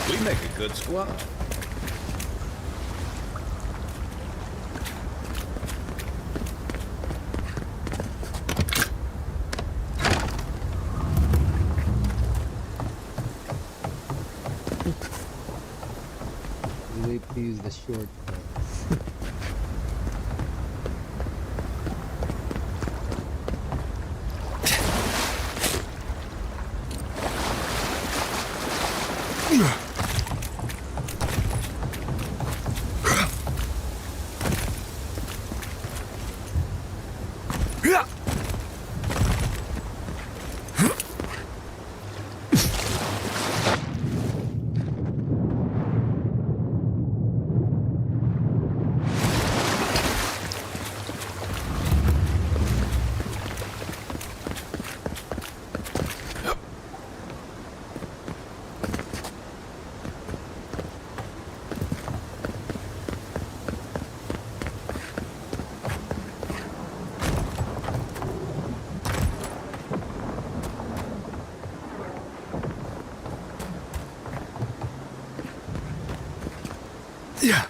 We make a good squad. We like to use the shortcut. Yeah.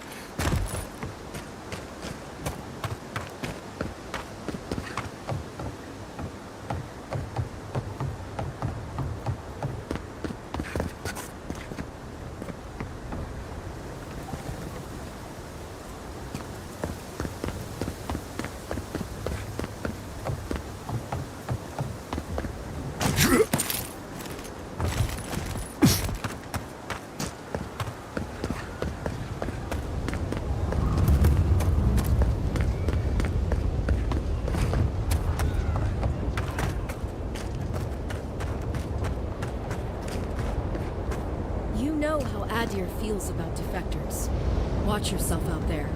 You know how Aedyr feels about defectors. Watch yourself out there.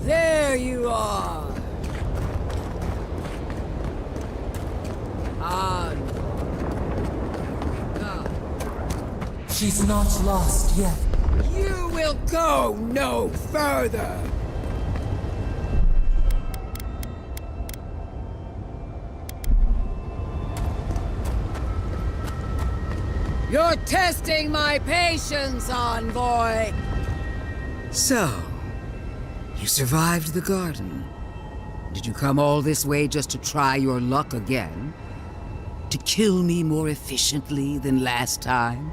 There you are! On. She's not lost yet. You will go no further! You're testing my patience, envoy! So, you survived the garden. Did you come all this way just to try your luck again? To kill me more efficiently than last time?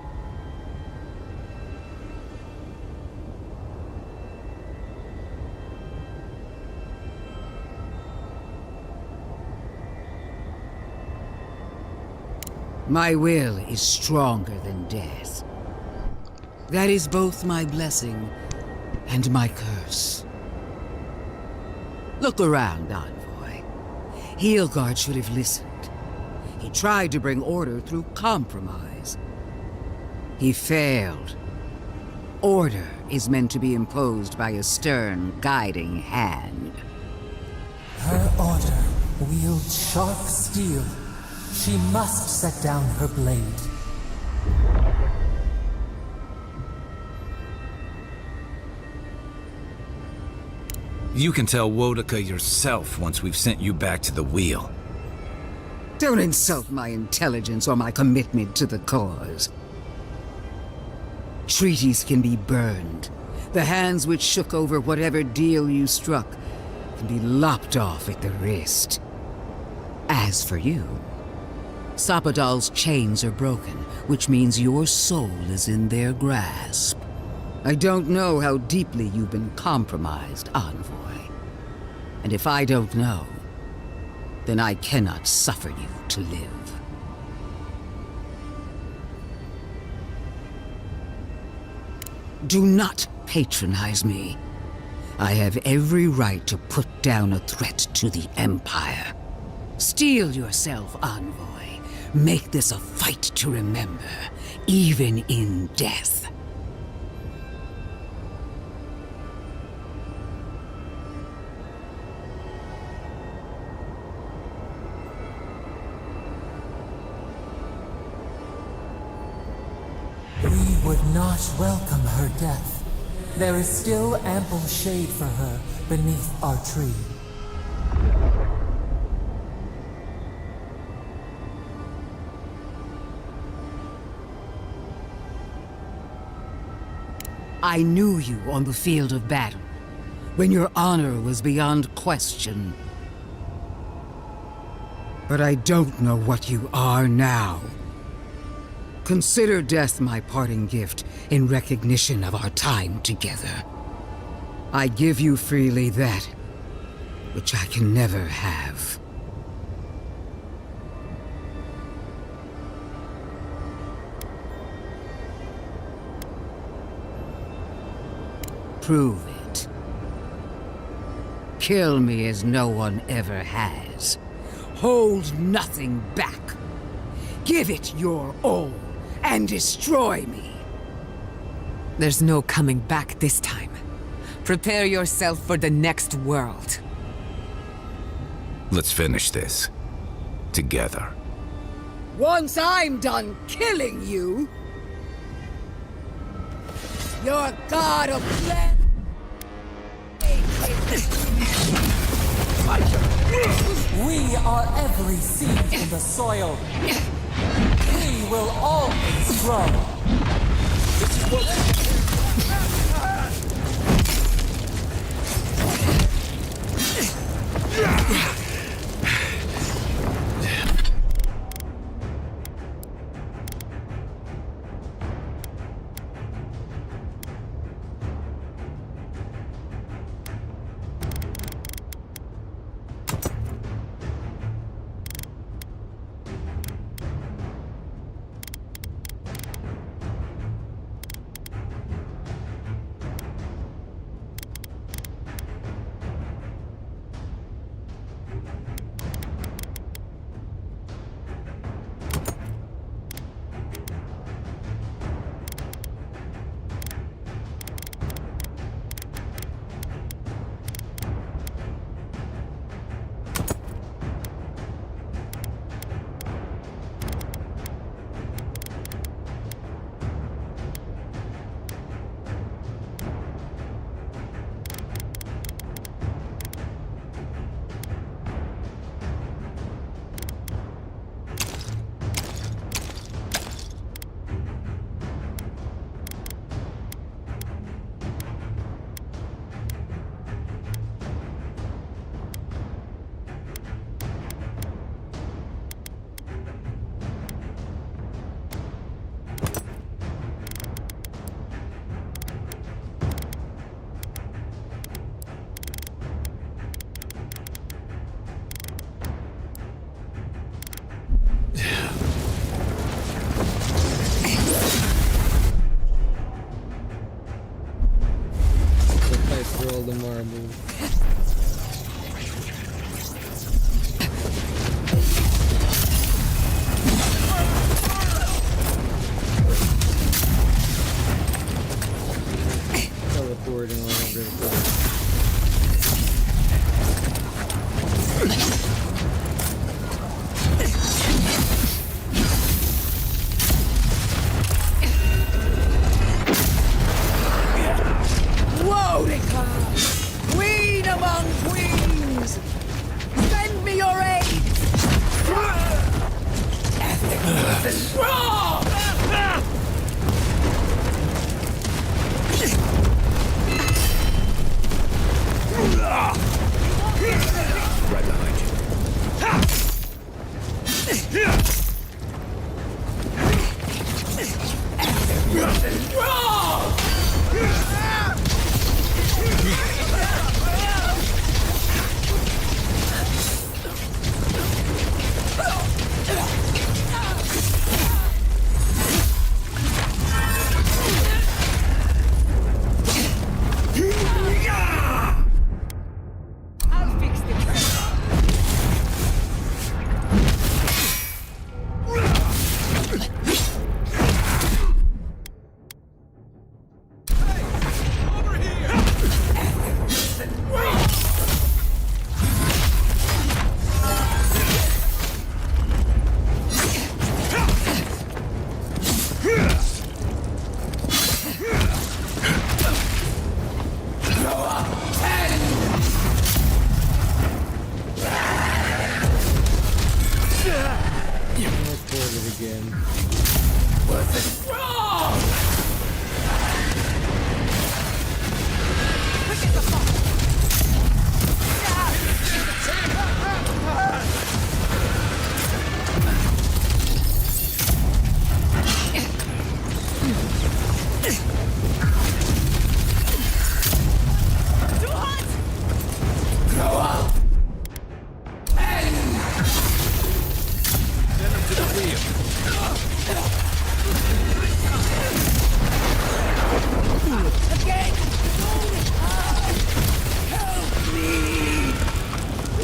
My will is stronger than death. That is both my blessing and my curse. Look around, envoy. Heelguard should have listened. He tried to bring order through compromise. He failed. Order is meant to be imposed by a stern, guiding hand. Her order wields sharp steel. She must set down her blade. You can tell Woedica yourself once we've sent you back to the wheel. Don't insult my intelligence or my commitment to the cause. Treaties can be burned. The hands which shook over whatever deal you struck can be lopped off at the wrist. As for you, Sapadal's chains are broken, which means your soul is in their grasp. I don't know how deeply you've been compromised, envoy. And if I don't know, then I cannot suffer you to live. Do not patronize me. I have every right to put down a threat to the Empire. Steel yourself, envoy. Make this a fight to remember, even in death. We would not welcome her death. There is still ample shade for her beneath our tree. I knew you on the field of battle, when your honor was beyond question. But I don't know what you are now. Consider death my parting gift in recognition of our time together. I give you freely that which I can never have. Prove it. Kill me as no one ever has. Hold nothing back. Give it your all, and destroy me. There's no coming back this time. Prepare yourself for the next world. Let's finish this. Together. Once I'm done killing you, your god of blood. We are every seed in the soil. We will always grow. This is what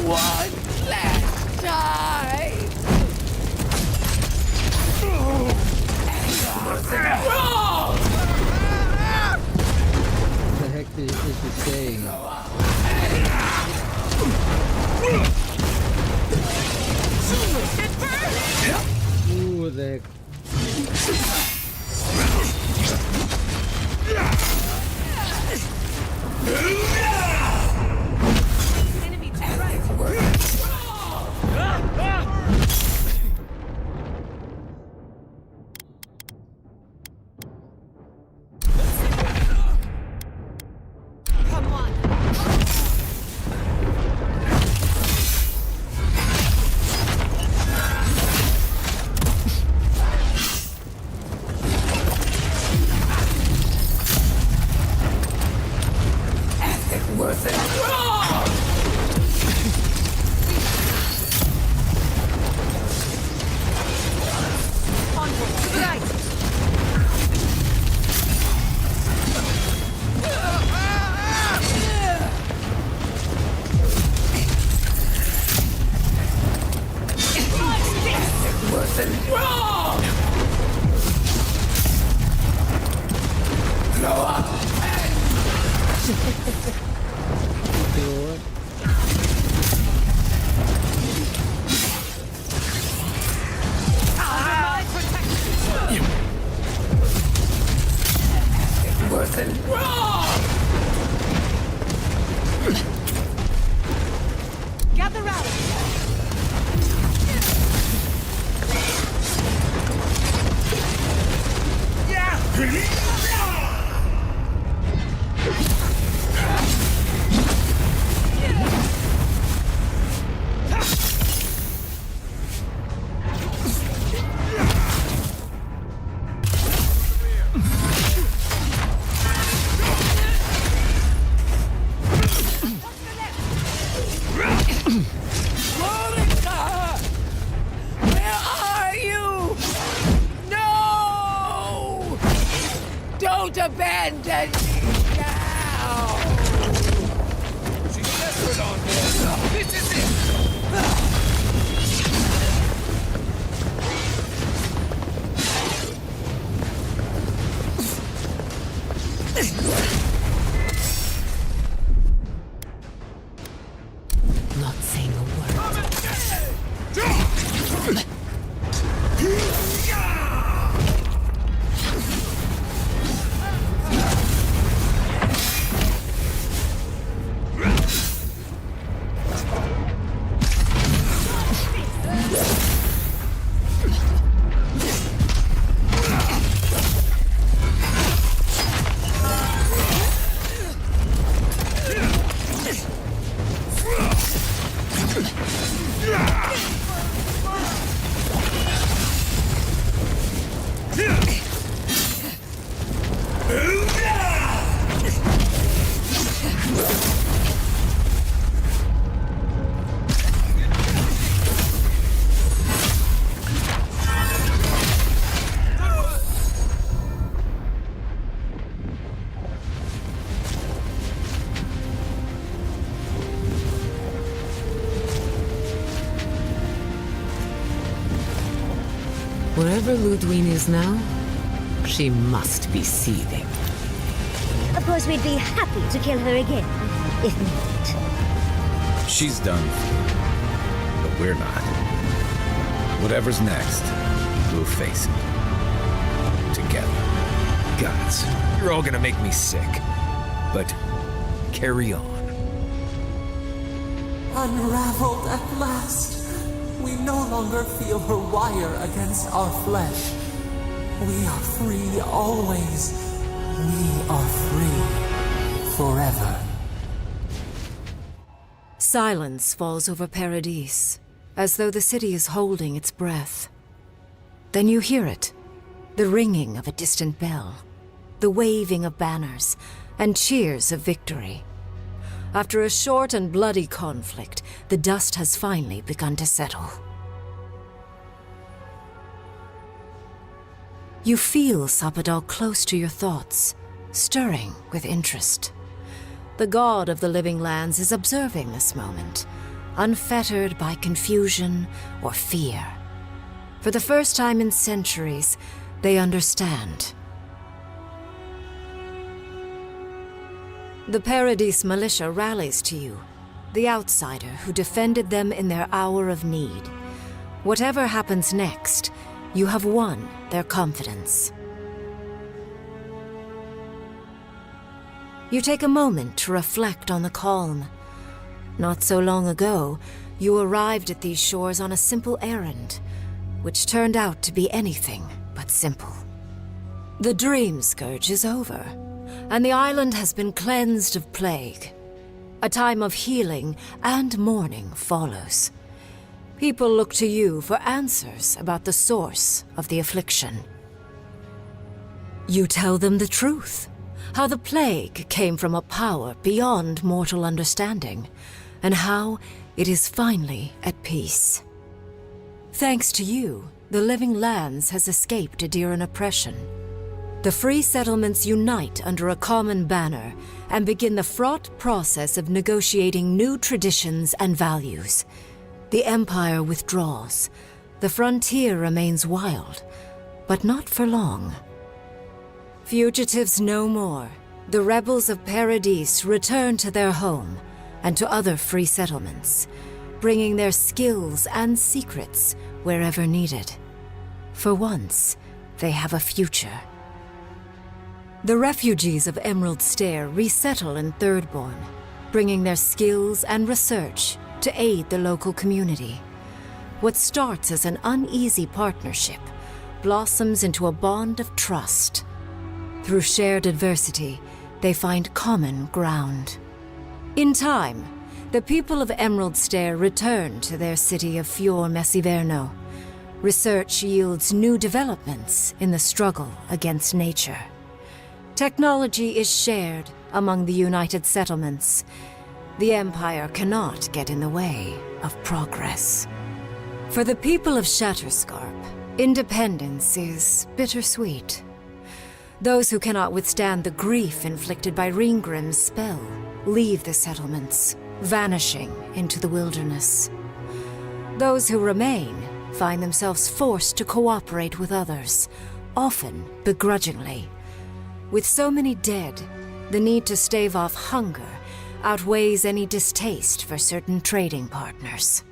One last time! What the heck is he saying? Ooh, what the heck? Enemy to the right! Come on! Worth it. Onward, to the right. Worth it. Blow up. Worth it. Gather round. Where are you? No! Don't abandon me now! She's desperate on board. This is it! Not saying a word. Wherever Lodwyn is now, she must be seething. Of course, we'd be happy to kill her again, if needed. She's done. But we're not. Whatever's next, we'll face it. Together. Gods, you're all gonna make me sick. But carry on. Unraveled at last. We no longer feel her wire against our flesh. We are free always. We are free forever. Silence falls over Paradis, as though the city is holding its breath. Then you hear it, the ringing of a distant bell, the waving of banners, and cheers of victory. After a short and bloody conflict, the dust has finally begun to settle. You feel Sapadal close to your thoughts, stirring with interest. The god of the living lands is observing this moment, unfettered by confusion or fear. For the first time in centuries, they understand. The Paradis militia rallies to you, the outsider who defended them in their hour of need. Whatever happens next, you have won their confidence. You take a moment to reflect on the calm. Not so long ago, you arrived at these shores on a simple errand, which turned out to be anything but simple. The Dream Scourge is over, and the island has been cleansed of plague. A time of healing and mourning follows. People look to you for answers about the source of the affliction. You tell them the truth, how the plague came from a power beyond mortal understanding, and how it is finally at peace. Thanks to you, the Living Lands has escaped Aedyran oppression. The free settlements unite under a common banner and begin the fraught process of negotiating new traditions and values. The Empire withdraws. The frontier remains wild, but not for long. Fugitives no more. The rebels of Paradis return to their home and to other free settlements, bringing their skills and secrets wherever needed. For once, they have a future. The refugees of Emerald Stair resettle in Thirdborn, bringing their skills and research to aid the local community. What starts as an uneasy partnership blossoms into a bond of trust. Through shared adversity, they find common ground. In time, the people of Emerald Stair return to their city of Fior Messiverno. Research yields new developments in the struggle against nature. Technology is shared among the united settlements. The Empire cannot get in the way of progress. For the people of Shatterscarp, independence is bittersweet. Those who cannot withstand the grief inflicted by Ringgrim's spell leave the settlements, vanishing into the wilderness. Those who remain find themselves forced to cooperate with others, often begrudgingly. With so many dead, the need to stave off hunger outweighs any distaste for certain trading partners.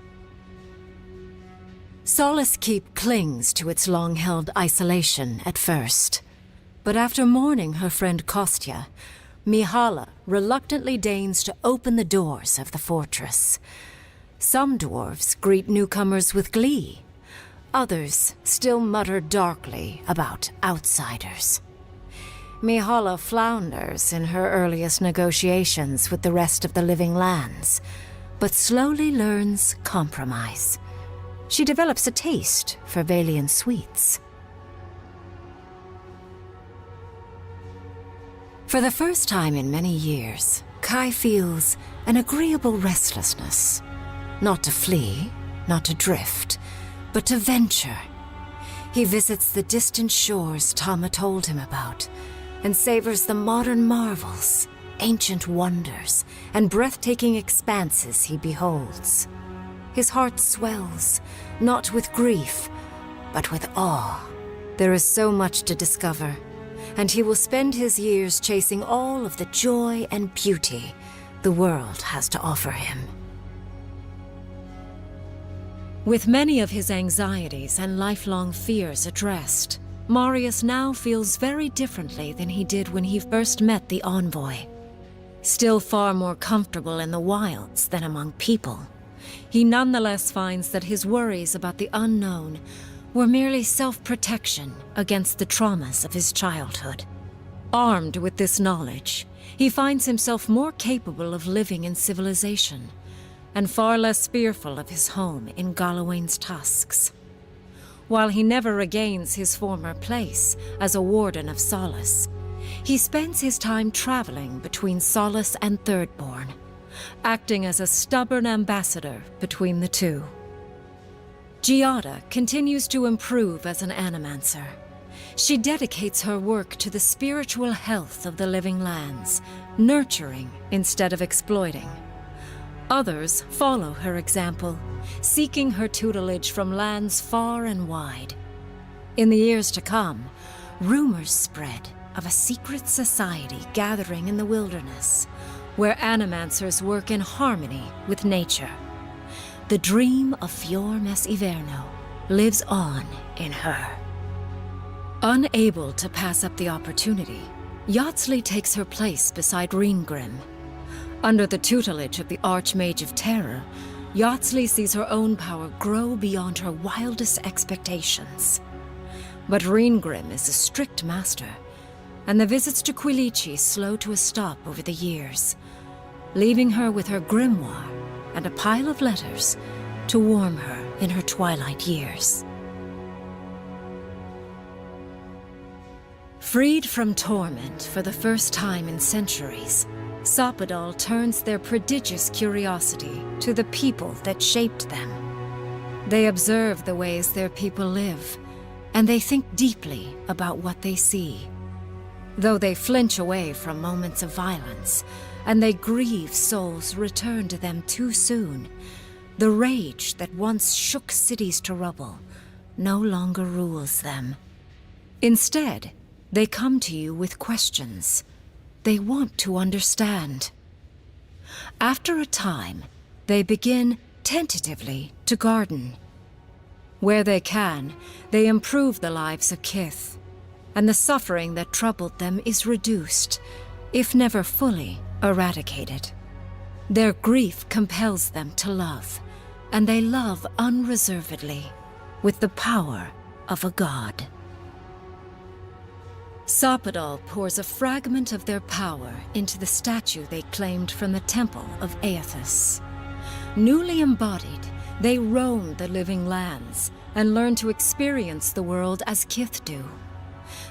Solace Keep clings to its long-held isolation at first. But after mourning her friend Kostya, Mihala reluctantly deigns to open the doors of the fortress. Some dwarves greet newcomers with glee. Others still mutter darkly about outsiders. Mihala flounders in her earliest negotiations with the rest of the Living Lands, but slowly learns compromise. She develops a taste for Valian sweets. For the first time in many years, Kai feels an agreeable restlessness. Not to flee, not to drift, but to venture. He visits the distant shores Tama told him about, and savors the modern marvels, ancient wonders, and breathtaking expanses he beholds. His heart swells, not with grief, but with awe. There is so much to discover, and he will spend his years chasing all of the joy and beauty the world has to offer him. With many of his anxieties and lifelong fears addressed, Marius now feels very differently than he did when he first met the envoy. Still far more comfortable in the wilds than among people, he nonetheless finds that his worries about the unknown were merely self-protection against the traumas of his childhood. Armed with this knowledge, he finds himself more capable of living in civilization, and far less fearful of his home in Galawain's tusks. While he never regains his former place as a Warden of Solace, he spends his time traveling between Solace and Thirdborn, acting as a stubborn ambassador between the two. Giada continues to improve as an animancer. She dedicates her work to the spiritual health of the Living Lands, nurturing instead of exploiting. Others follow her example, seeking her tutelage from lands far and wide. In the years to come, rumors spread of a secret society gathering in the wilderness, where animancers work in harmony with nature. The dream of Fiormes Iverno lives on in her. Unable to pass up the opportunity, Yatsley takes her place beside Reengrim. Under the tutelage of the Archmage of Terror, Yatsley sees her own power grow beyond her wildest expectations. But Reengrim is a strict master, and the visits to Quilici slow to a stop over the years, leaving her with her grimoire and a pile of letters to warm her in her twilight years. Freed from torment for the first time in centuries, Sapadal turns their prodigious curiosity to the people that shaped them. They observe the ways their people live, and they think deeply about what they see. Though they flinch away from moments of violence, and they grieve souls returned to them too soon, the rage that once shook cities to rubble no longer rules them. Instead, they come to you with questions. They want to understand. After a time, they begin tentatively to garden. Where they can, they improve the lives of Kith, and the suffering that troubled them is reduced, if never fully eradicated. Their grief compels them to love, and they love unreservedly, with the power of a god. Sapadal pours a fragment of their power into the statue they claimed from the temple of Aethys. Newly embodied, they roam the living lands and learn to experience the world as Kith do.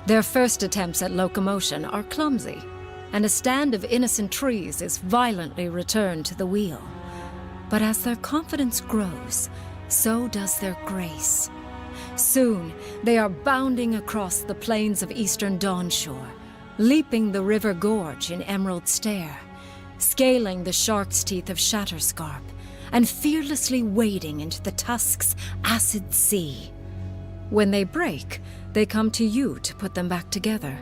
Their first attempts at locomotion are clumsy, and a stand of innocent trees is violently returned to the wheel. But as their confidence grows, so does their grace. Soon, they are bounding across the plains of eastern Dawnshore, leaping the river gorge in Emerald Stair, scaling the shark's teeth of Shatterscarp, and fearlessly wading into the Tusk's acid sea. When they break, they come to you to put them back together,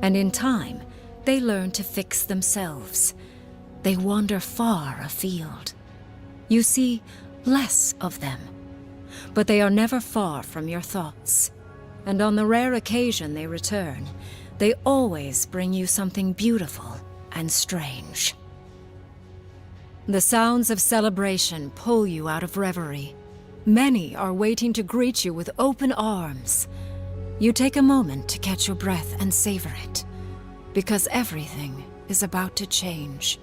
and in time, they learn to fix themselves. They wander far afield. You see less of them, but they are never far from your thoughts, and on the rare occasion they return, they always bring you something beautiful and strange. The sounds of celebration pull you out of reverie. Many are waiting to greet you with open arms. You take a moment to catch your breath and savor it, because everything is about to change.